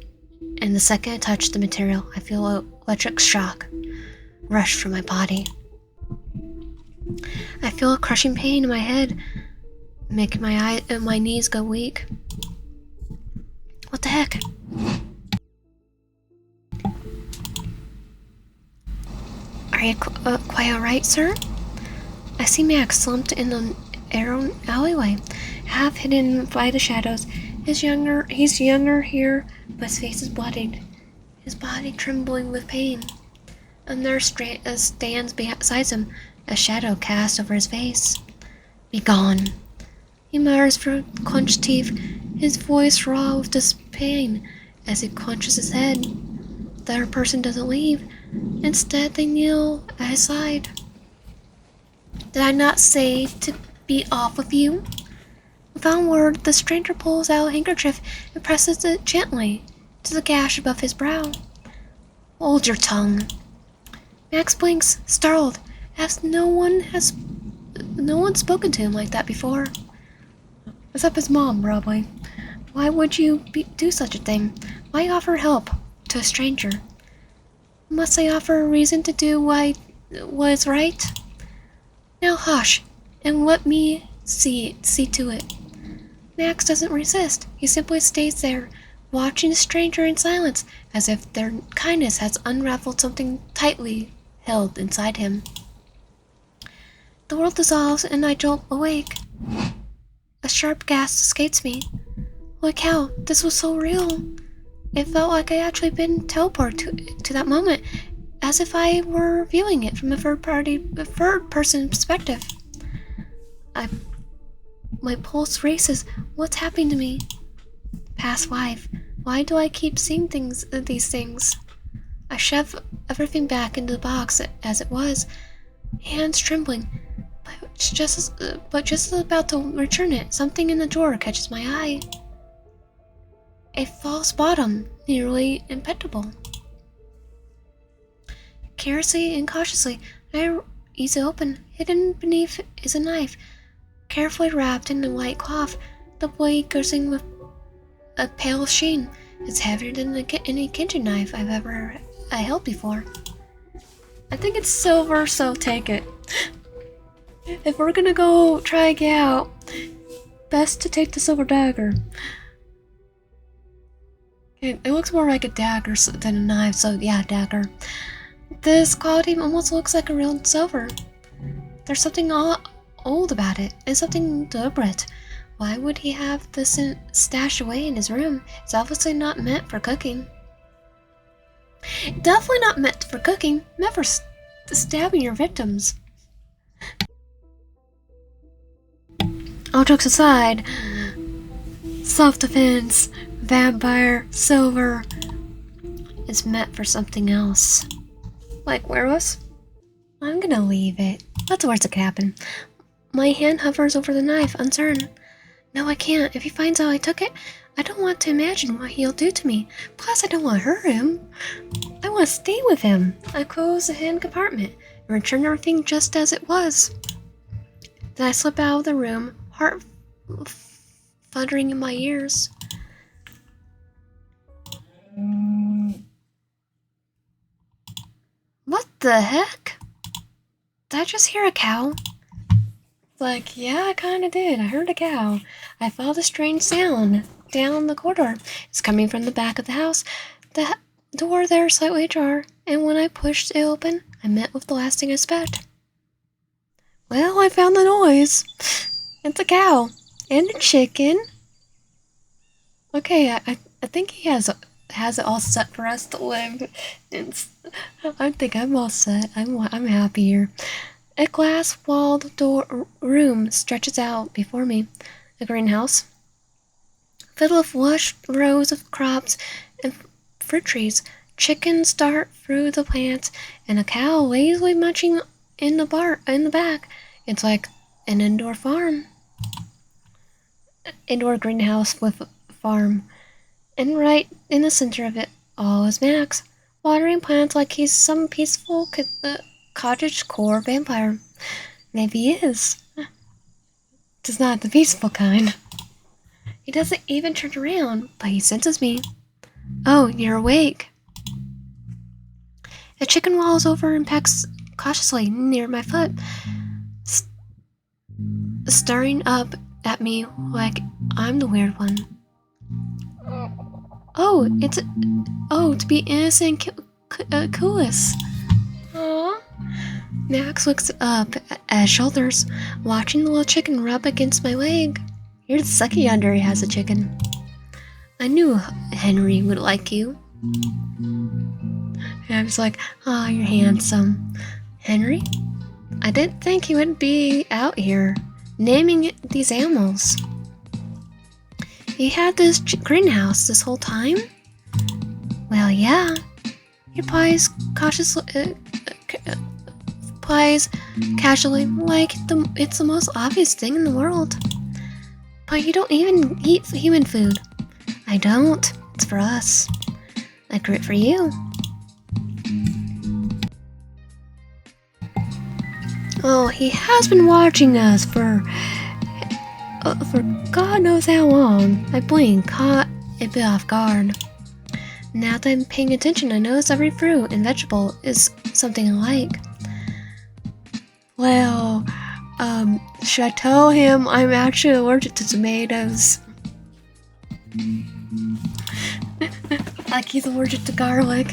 and the second I touch the material, I feel an electric shock rush through my body. I feel a crushing pain in my head, making my knees go weak. What the heck? Are you quite alright, sir? I see Max slumped in the alleyway, half hidden by the shadows. He's younger here, but his face is bloodied, his body trembling with pain. And there stands beside him, a shadow cast over his face. Be gone, he mutters through clenched teeth, his voice raw with this pain as he clenches his head. The other person doesn't leave. Instead, they kneel at his side. Did I not say to be off with you? Without a word, the stranger pulls out a handkerchief and presses it gently to the gash above his brow. Hold your tongue. Max blinks, startled, as no one spoken to him like that before. Except his mom, probably. Why would you do such a thing? Why offer help to a stranger? Must I offer a reason to do what is right? Now hush, and let me see to it. Max doesn't resist. He simply stays there, watching the stranger in silence, as if their kindness has unraveled something tightly held inside him. The world dissolves, and I jolt awake. A sharp gasp escapes me. Holy cow, this was so real. It felt like I actually been teleported to that moment, as if I were viewing it from a third-person perspective. My pulse races. What's happening to me? Past life. Why do I keep seeing these things? I shove everything back into the box as it was, hands trembling. But just as about to return it, something in the drawer catches my eye. A false bottom, nearly impenetrable. Carelessly and cautiously, I ease it open. Hidden beneath is a knife, carefully wrapped in a white cloth, the blade glistening with a pale sheen. It's heavier than any kitchen knife I held before. I think it's silver, so take it. If we're gonna go try it out, best to take the silver dagger. It looks more like a dagger than a knife, so yeah, dagger. This quality almost looks like a real silver. There's something old about it. It's something deliberate. Why would he have this stashed away in his room? It's obviously not meant for cooking. Definitely not meant for cooking. Meant for stabbing your victims. All jokes aside, self-defense, vampire, silver, is meant for something else. Like werewolves? I'm gonna leave it. That's the worst that could happen. My hand hovers over the knife, uncertain. No, I can't. If he finds out I took it, I don't want to imagine what he'll do to me. Plus, I don't want to hurt him. I want to stay with him. I close the hand compartment and return everything just as it was. Then I slip out of the room, heart thundering in my ears. What the heck? Did I just hear a cow? Like, yeah, I kinda did. I heard a cow. I felt a strange sound down the corridor. It's coming from the back of the house. The door there slightly ajar, and when I pushed it open, I met with the last thing I expected. Well, I found the noise. It's a cow. And a chicken. Okay, I think he has it all set for us to live. I think I'm all set. I'm happy here. A glass-walled room stretches out before me. A greenhouse, filled with lush rows of crops and fruit trees. Chickens dart through the plants, and a cow lazily munching in the back. It's like an indoor farm. Indoor greenhouse with a farm. And right in the center of it all is Max, watering plants like he's some peaceful cottagecore vampire. Maybe he is. Just not the peaceful kind. He doesn't even turn around, but he senses me. Oh, you're awake. A chicken walls over and pecks cautiously near my foot, staring up at me like I'm the weird one. Oh, to be innocent and clueless. Aww. Max looks up at his shoulders, watching the little chicken rub against my leg. You're the second Yandere has a chicken. I knew Henry would like you. And I was like, oh, you're handsome. Henry? I didn't think he would be out here, naming these animals. He had this greenhouse this whole time? Well, yeah. He replies casually, like it's the most obvious thing in the world. But you don't even eat human food. I don't. It's for us. I grew it for you. Oh, he has been watching us for God knows how long. I blinked, caught a bit off guard. Now that I'm paying attention, I notice every fruit and vegetable is something alike. Well, should I tell him I'm actually allergic to tomatoes? Like he's allergic to garlic.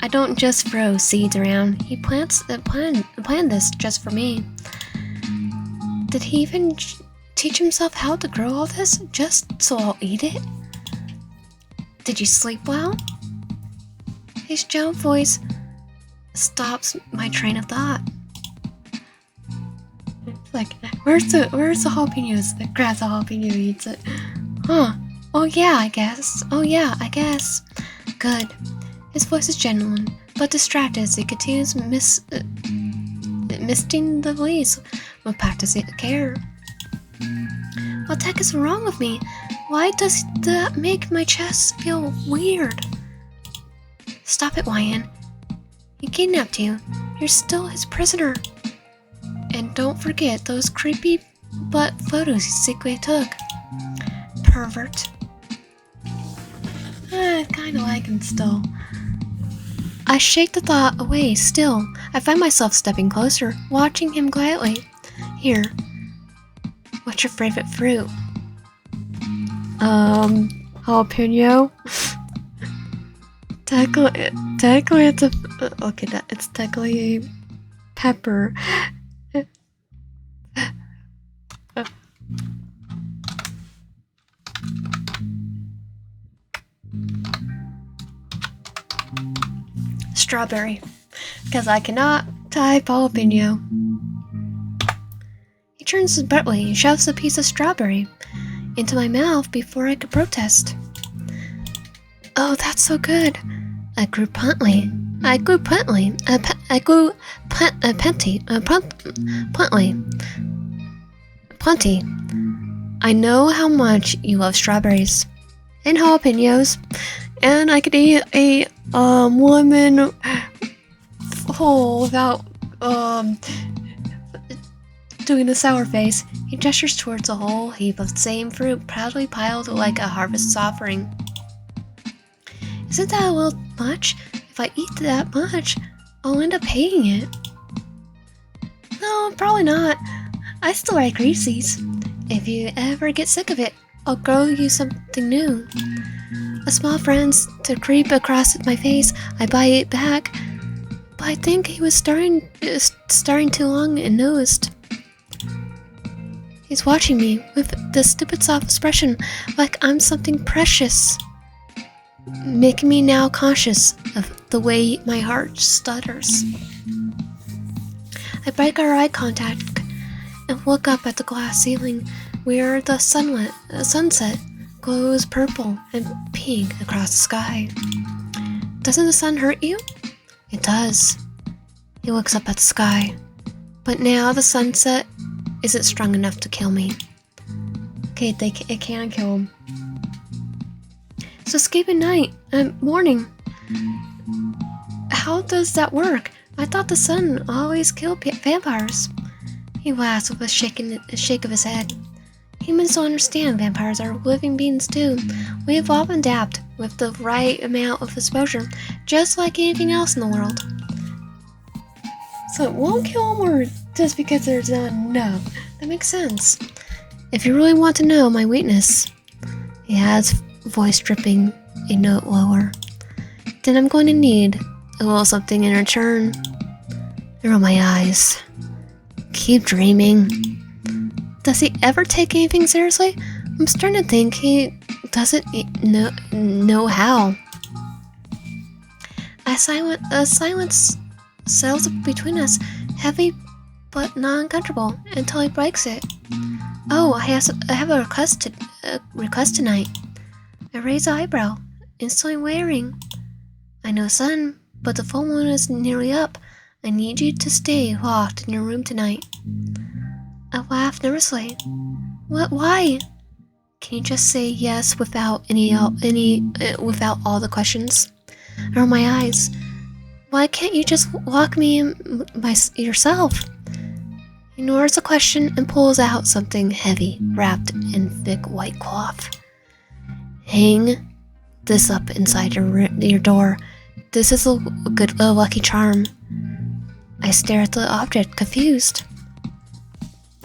I don't just throw seeds around. He planned this just for me. Did he even teach himself how to grow all this just so I'll eat it? Did you sleep well? His gentle voice stops my train of thought. Like, where's the jalapenos? It grabs the jalapeno, eats it. Huh. Oh yeah, I guess. Good. His voice is genuine, but distracted as he continues misting the leaves with practicing care. What the heck is wrong with me? Why does that make my chest feel weird? Stop it, Wyan. He kidnapped you. You're still his prisoner. And don't forget those creepy butt photos he secretly took. Pervert. I kinda like him still. I shake the thought away still. I find myself stepping closer, watching him quietly. Here. What's your favorite fruit? Jalapeno. Technically it's technically a pepper. Strawberry. Because I cannot type jalapeno. He turns abruptly and shoves a piece of strawberry into my mouth before I could protest. Oh, that's so good. I grew puntly. Puntly. Plenty. I know how much you love strawberries and jalapenos, and I could eat a lemon whole without doing the sour face. He gestures towards a whole heap of the same fruit proudly piled like a harvest offering. Isn't that a little much? If I eat that much, I'll end up hating it. No, probably not. I still like Reese's. If you ever get sick of it, I'll grow you something new. A smile frowns to creep across my face. I bite it back, but I think he was staring too long and nosed. He's watching me with this stupid soft expression, like I'm something precious, making me now conscious of the way my heart stutters. I break our eye contact and look up at the glass ceiling where the sunset glows purple and pink across the sky. Doesn't the sun hurt you? It does. He looks up at the sky, but now the sunset isn't strong enough to kill me. Okay, it can kill him. So escape at night and morning. How does that work? I thought the sun always killed vampires. He laughs with a shake of his head. Humans don't understand vampires are living beings too. We evolve and adapt with the right amount of exposure, just like anything else in the world. So it won't kill him or just because there's not enough? That makes sense. If you really want to know my weakness, he adds, voice dripping a note lower, then I'm going to need a little something in return. I roll my eyes. Keep dreaming. Does he ever take anything seriously? I'm starting to think he doesn't know how. A silence settles between us, heavy but not uncomfortable, until he breaks it. Oh, I have a request tonight. I raise an eyebrow, instantly wearing. I know, son, but the full moon is nearly up. I need you to stay locked in your room tonight. I laugh nervously. What? Why? Can you just say yes without without all the questions? I roll my eyes. Why can't you just lock me in yourself? He ignores the question and pulls out something heavy, wrapped in thick white cloth. Hang this up inside your door. This is a lucky charm. I stare at the object, confused.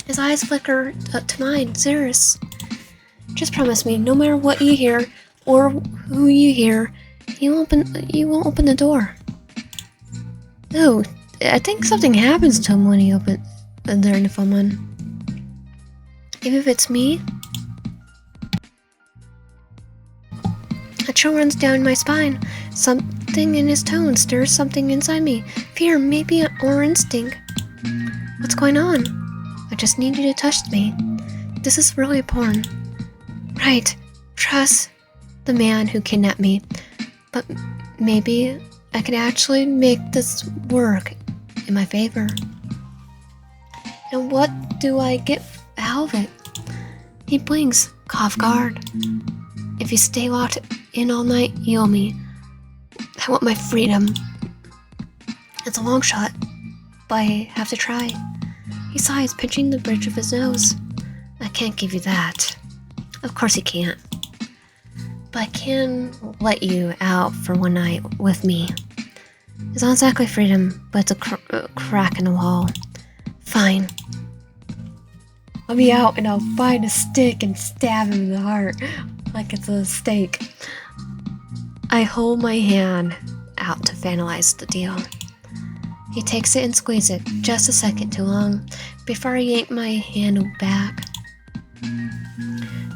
His eyes flicker to mine, serious. Just promise me, no matter what you hear or who you hear, you won't open the door. No, I think something happens to him when he opens during the full moon. Even if it's me, a chill runs down my spine. Something in his tone stirs something inside me. Fear, maybe, or instinct. What's going on? I just need you to touch me. This is really important. Right. Trust the man who kidnapped me. But maybe I can actually make this work in my favor. And what do I get out of it? He blinks, off guard. If you stay locked in all night, you owe me. I want my freedom. It's a long shot, but I have to try. He sighs, pinching the bridge of his nose. I can't give you that. Of course you can't. But I can let you out for one night with me. It's not exactly freedom, but it's a crack in the wall. Fine. Let me out and I'll find a stick and stab him in the heart like it's a steak. I hold my hand out to finalize the deal. He takes it and squeezes it just a second too long before I yank my hand back.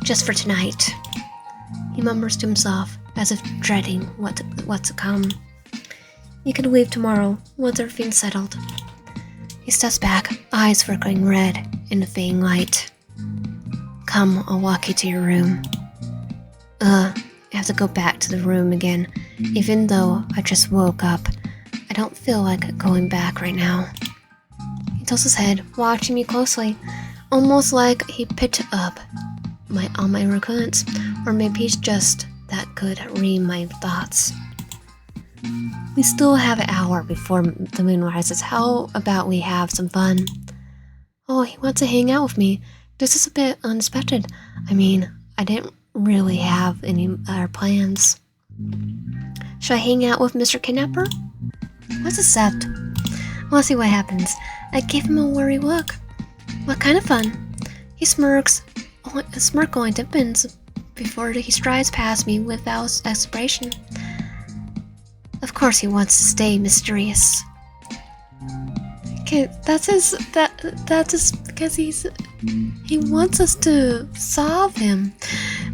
Just for tonight, he murmurs to himself as if dreading what's to come. You can leave tomorrow, once everything's settled. He steps back, eyes flickering red in the fading light. Come, I'll walk you to your room. I have to go back to the room again. Even though I just woke up, I don't feel like going back right now. He tilts his head, watching me closely, almost like he picked up on my recurrence, or maybe he's just that good at reading my thoughts. We still have an hour before the moon rises. How about we have some fun? Oh, he wants to hang out with me. This is a bit unexpected. I mean, I didn't really have any other plans. Should I hang out with Mr. Kidnapper? Let's accept. We'll see what happens. I gave him a worried look. What kind of fun? He smirks. A smirk only deepens before he strides past me without expiration. Of course he wants to stay mysterious. Okay, that's just because he wants us to solve him.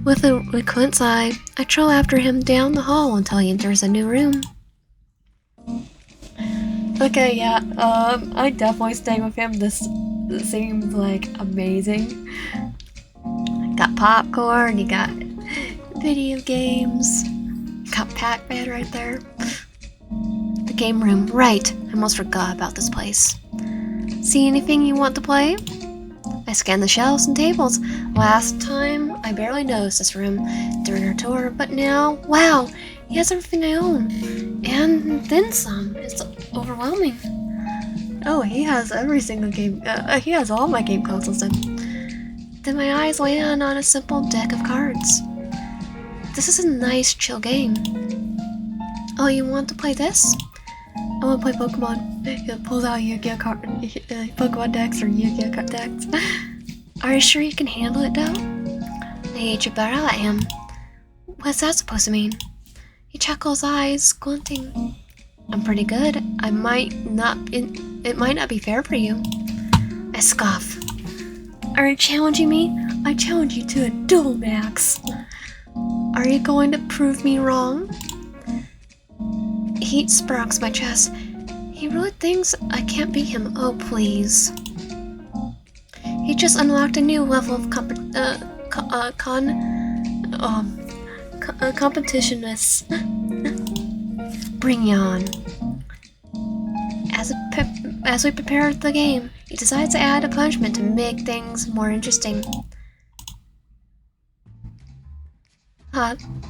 With a quince eye, I trail after him down the hall until he enters a new room. Okay, yeah, I definitely staying with him. This seems like amazing. Got popcorn, you got video games, got Pac-Man right there. The game room, right, I almost forgot about this place. See anything you want to play? I scanned the shelves and tables. Last time, I barely noticed this room during our tour, but now, wow, he has everything I own. And then some. It's overwhelming. Oh, he has every single game. He has all my game consoles then my eyes land on a simple deck of cards. This is a nice, chill game. Oh, you want to play this? I want to play Pokémon. It pulls out Yu-Gi-Oh card, Pokemon decks or Yu-Gi-Oh decks. Are you sure you can handle it though? I hate you better at him. What's that supposed to mean? He chuckles, eyes squinting. I'm pretty good. It might not be fair for you. I scoff. Are you challenging me? I challenge you to a duel, Max. Are you going to prove me wrong? Heat sparks my chest. He really thinks I can't beat him. Oh, please. He just unlocked a new level of competitiveness. Bring it on. As we prepare the game, he decides to add a punishment to make things more interesting.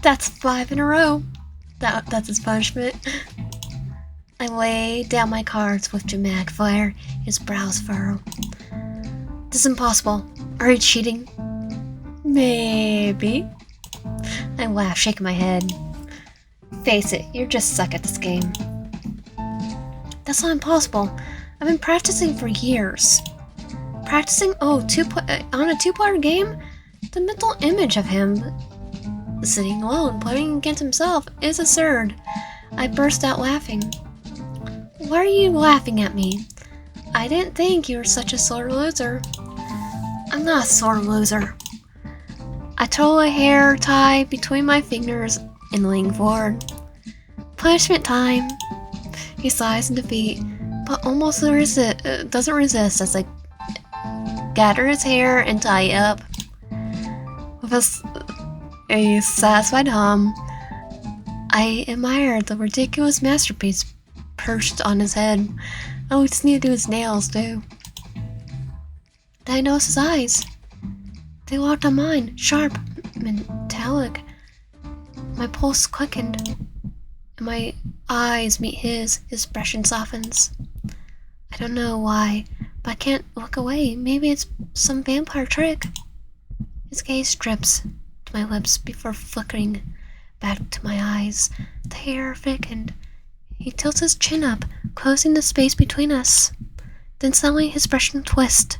That's 5 in a row. That's his punishment. I lay down my cards with dramatic flair, his brows furrow. This is impossible. Are you cheating? Maybe. I laugh, shaking my head. Face it, you're just suck at this game. That's not impossible. I've been practicing for years. Practicing? Oh, on a two-player game? The mental image of him sitting alone, playing against himself, is absurd. I burst out laughing. Why are you laughing at me? I didn't think you were such a sore loser. I'm not a sore loser. I twirl a hair tie between my fingers and lean forward. Punishment time. He sighs in defeat, but almost doesn't resist as I gather his hair and tie it up. With a satisfied hum, I admire the ridiculous masterpiece perched on his head. Oh, we just need to do his nails too. Then I notice his eyes. They locked on mine, sharp, metallic. My pulse quickened, and my eyes meet his expression softens. I don't know why, but I can't look away. Maybe it's some vampire trick. His gaze drips to my lips before flickering back to my eyes. The hair thickened. He tilts his chin up, closing the space between us. Then suddenly his expression twists.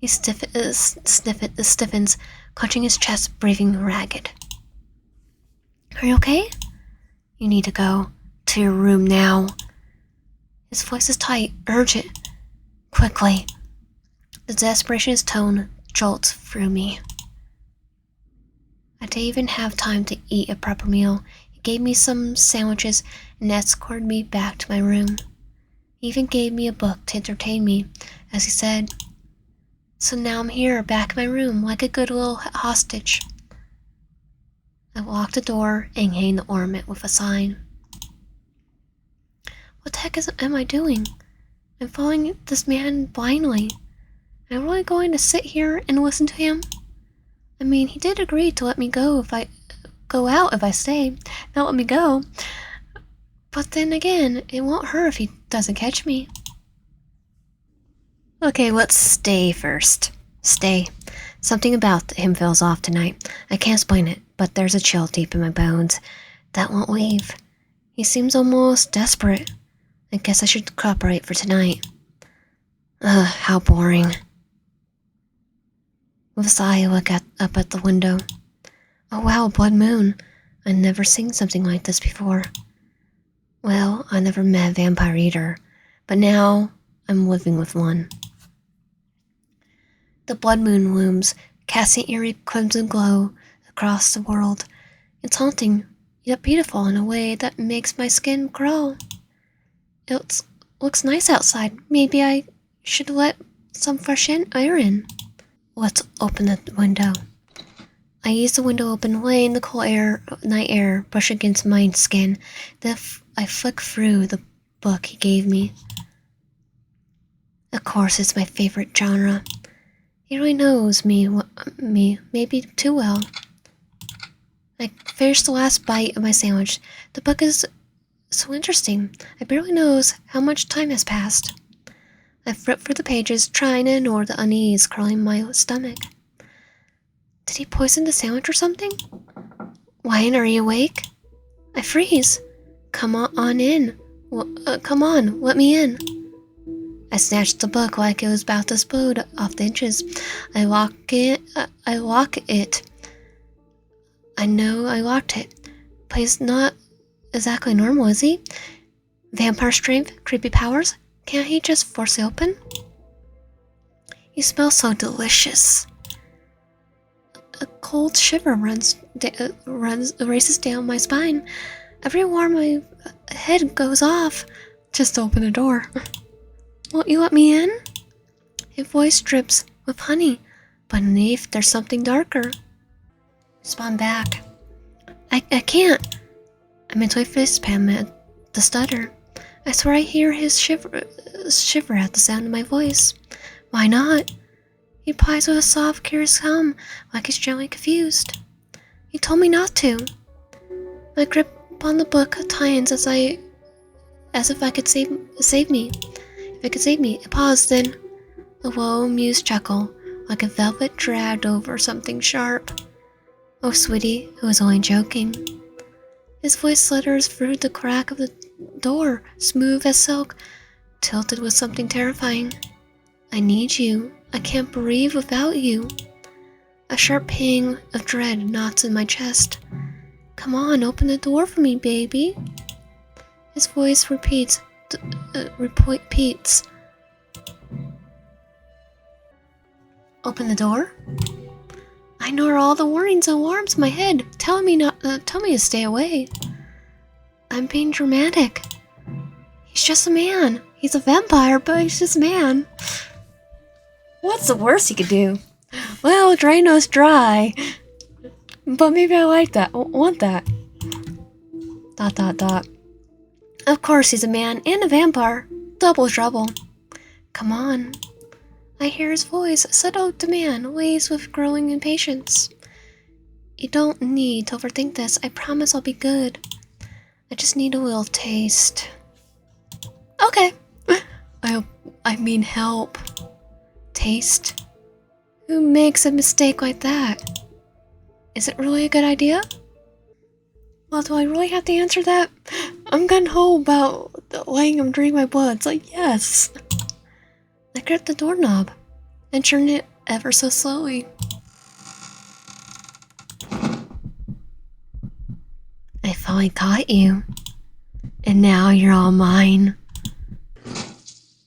He stiffens, clutching his chest, breathing ragged. Are you okay? You need to go to your room now. His voice is tight, urgent. Quickly. The desperation in his tone jolts through me. I didn't even have time to eat a proper meal. He gave me some sandwiches, and escorted me back to my room. He even gave me a book to entertain me, as he said. So now I'm here, back in my room, like a good little hostage. I locked the door and hanged the ornament with a sign. What the heck am I doing? I'm following this man blindly. Am I really going to sit here and listen to him? I mean, he did agree to let me go if I go out if I stay, not let me go. But then again, it won't hurt if he doesn't catch me. Okay, let's stay first. Stay. Something about him feels off tonight. I can't explain it, but there's a chill deep in my bones that won't leave. He seems almost desperate. I guess I should cooperate for tonight. Ugh, how boring. With a sigh, I look up at the window. Oh wow, blood moon. I've never seen something like this before. Well, I never met a vampire either, but now I'm living with one. The blood moon looms, casting eerie crimson glow across the world. It's haunting, yet beautiful in a way that makes my skin crawl. It looks nice outside. Maybe I should let some fresh air in. Let's open the window. I ease the window open, letting the cool night air brush against my skin. Then I flick through the book he gave me. Of course, it's my favorite genre. He really knows me, maybe too well. I finished the last bite of my sandwich. The book is so interesting. I barely knows how much time has passed. I flip through the pages, trying to ignore the unease crawling my stomach. Did he poison the sandwich or something? Wyatt, are you awake? I freeze. Come on in. Come on, let me in. I snatched the book like it was about to explode off the hinges. I lock it. I know I locked it. But he's not exactly normal, is he? Vampire strength, creepy powers? Can't he just force it open? You smell so delicious. A cold shiver races down my spine. Everywhere my head goes off. Just open the door. Won't you let me in? His voice drips with honey, but underneath there's something darker. Spawn back. I can't. I mentally fist-palm at the stutter. I swear I hear his shiver at the sound of my voice. Why not? He replies with a soft, curious hum, like he's gently confused. He told me not to. My grip on the book tightens as if I could save me. If it could save me. I paused, then a low, amused chuckle, like a velvet dragged over something sharp. Oh, sweetie, I was only joking. His voice slitters through the crack of the door, smooth as silk, tilted with something terrifying. I need you. I can't breathe without you. A sharp pang of dread knots in my chest. Come on, open the door for me, baby. His voice repeats. Open the door? I ignore all the warnings and alarms in my head, telling me to stay away. I'm being dramatic. He's just a man. He's a vampire, but he's just a man. What's the worst he could do? Well, Drano's dry. But maybe I like that. Want that. ... Of course he's a man and a vampire. Double trouble. Come on. I hear his voice, a subtle demand, laced with growing impatience. You don't need to overthink this. I promise I'll be good. I just need a little taste. Okay. I mean help. Taste? Who makes a mistake like that? Is it really a good idea? Well, do I really have to answer that? I'm gung-ho about letting him drink my blood. It's like, yes. I grabbed the doorknob and turned it ever so slowly. I finally caught you. And now you're all mine.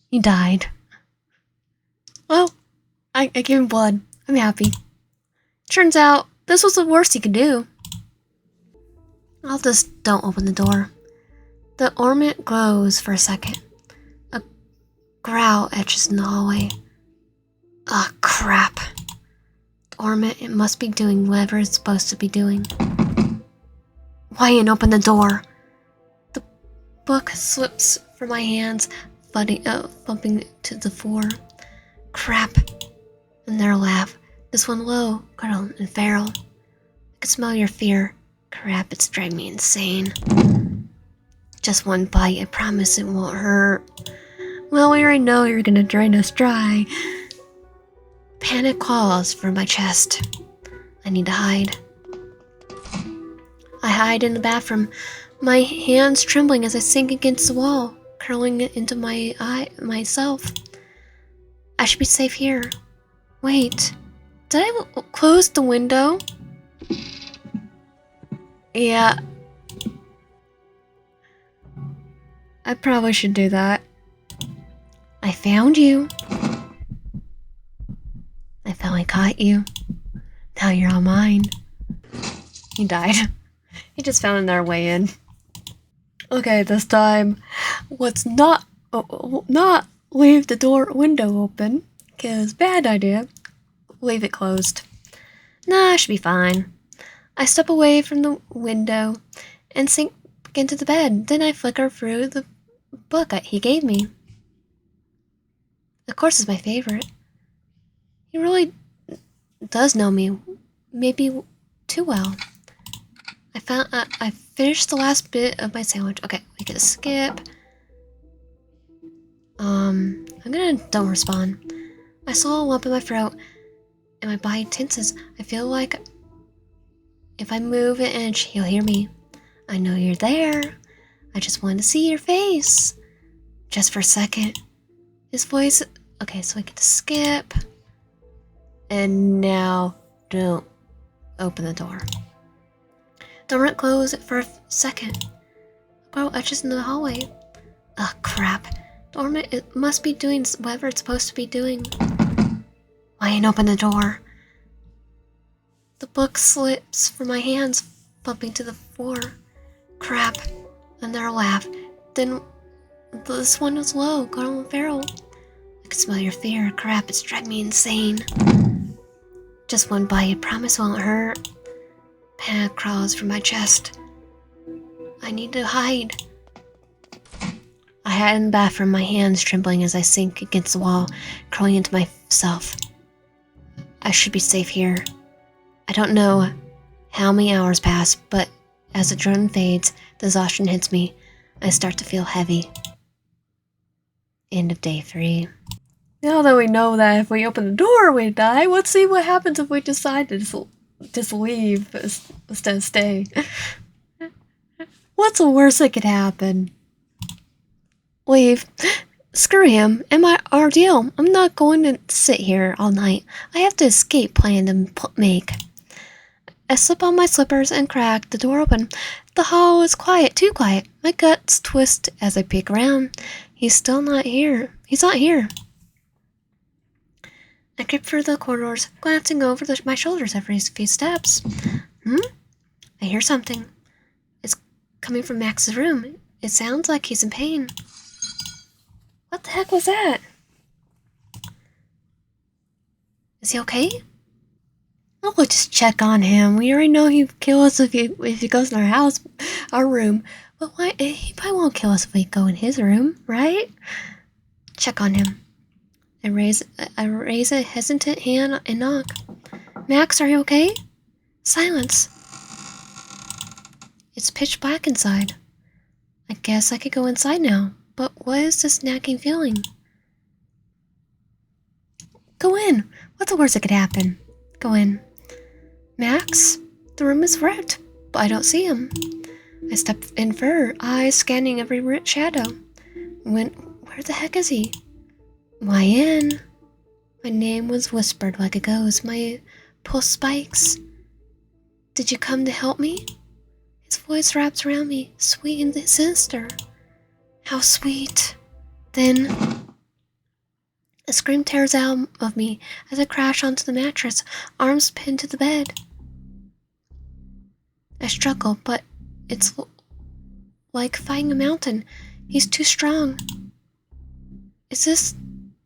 You died. Well, I gave him blood. I'm happy. Turns out, this was the worst he could do. I'll just don't open the door. The ornament glows for a second. A growl etches in the hallway. Ah, crap. The ornament, it must be doing whatever it's supposed to be doing. Why ain't open the door? The book slips from my hands, bumping to the floor. Crap. And their laugh. This one low, Colonel and Farrell. I can smell your fear. Crap, it's driving me insane. Just one bite, I promise it won't hurt. Well, we already know you're gonna drain us dry. Panic calls from my chest. I need to hide. I hide in the bathroom, my hands trembling as I sink against the wall, curling into myself. I should be safe here. Wait, did I close the window? Yeah. I probably should do that. I found you. I finally caught you. Now you're all mine. He died. He just found their way in. Okay, this time, let's not leave the window open, cause bad idea. Leave it closed. Nah, I should be fine. I step away from the window and sink into the bed. Then I flicker through the book he gave me. Of course, it's my favorite. He really does know me, maybe too well. I finished the last bit of my sandwich. Okay, we can skip. Don't respond. I saw a lump in my throat, and my body tenses. I feel like if I move an inch, he'll hear me. I know you're there. I just want to see your face. Just for a second. His voice. Okay, so we get to skip. And now, don't open the door. Don't close it for a second. A girl etches into the hallway. Ugh, crap. Dormant, it must be doing whatever it's supposed to be doing. Why ain't open the door? The book slips from my hands, bumping to the floor. Crap. Another laugh. Then this one was low, Colonel Farrell. I can smell your fear. Crap, it's driving me insane. Just one bite, I promise won't hurt. Panic crawls from my chest. I need to hide. I hide in the bathroom, my hands trembling as I sink against the wall, crawling into myself. I should be safe here. I don't know how many hours pass, but as the drone fades, the exhaustion hits me. I start to feel heavy. End of day 3. Now that we know that if we open the door, we die, let's see what happens if we decide to just leave instead of stay. What's the worst that could happen? Leave. Screw him and my ordeal. I'm not going to sit here all night. I have to escape plan to make. I slip on my slippers and crack the door open. The hall is quiet, too quiet. My guts twist as I peek around. He's not here. I creep through the corridors, glancing over my shoulders every few steps. I hear something. It's coming from Max's room. It sounds like he's in pain. What the heck was that? Is he okay? I'll just check on him. We already know he'd kill us if he goes in our room. But why? He probably won't kill us if we go in his room, right? Check on him. I raise a hesitant hand and knock. Max, are you okay? Silence. It's pitch black inside. I guess I could go inside now. But what is this nagging feeling? Go in. What's the worst that could happen? Go in. Max, the room is wrecked, but I don't see him. I step in further, eyes scanning every shadow. Where the heck is he? Why in? My name was whispered like a ghost. My pulse spikes. Did you come to help me? His voice wraps around me, sweet and sinister. How sweet. Then a scream tears out of me as I crash onto the mattress, arms pinned to the bed. I struggle, but It's like fighting a mountain. He's too strong. Is this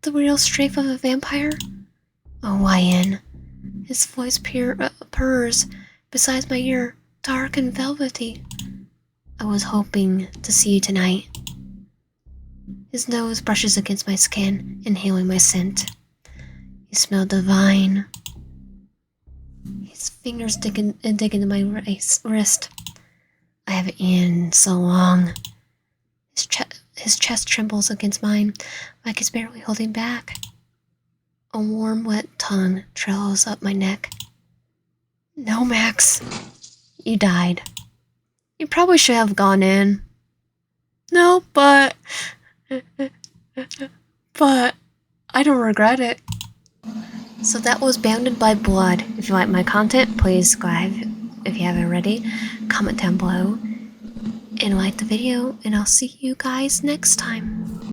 the real strength of a vampire? Oh, Ryan. His voice purrs beside my ear, dark and velvety. I was hoping to see you tonight. His nose brushes against my skin, inhaling my scent. You smell divine. His fingers dig into my wrist. I haven't eaten in so long. His chest trembles against mine, like he's barely holding back. A warm, wet tongue trails up my neck. No, Max. You died. You probably should have gone in. No, but I don't regret it. So that was Bounded by Blood. If you like my content, please subscribe if you haven't already. Comment down below and like the video, and I'll see you guys next time.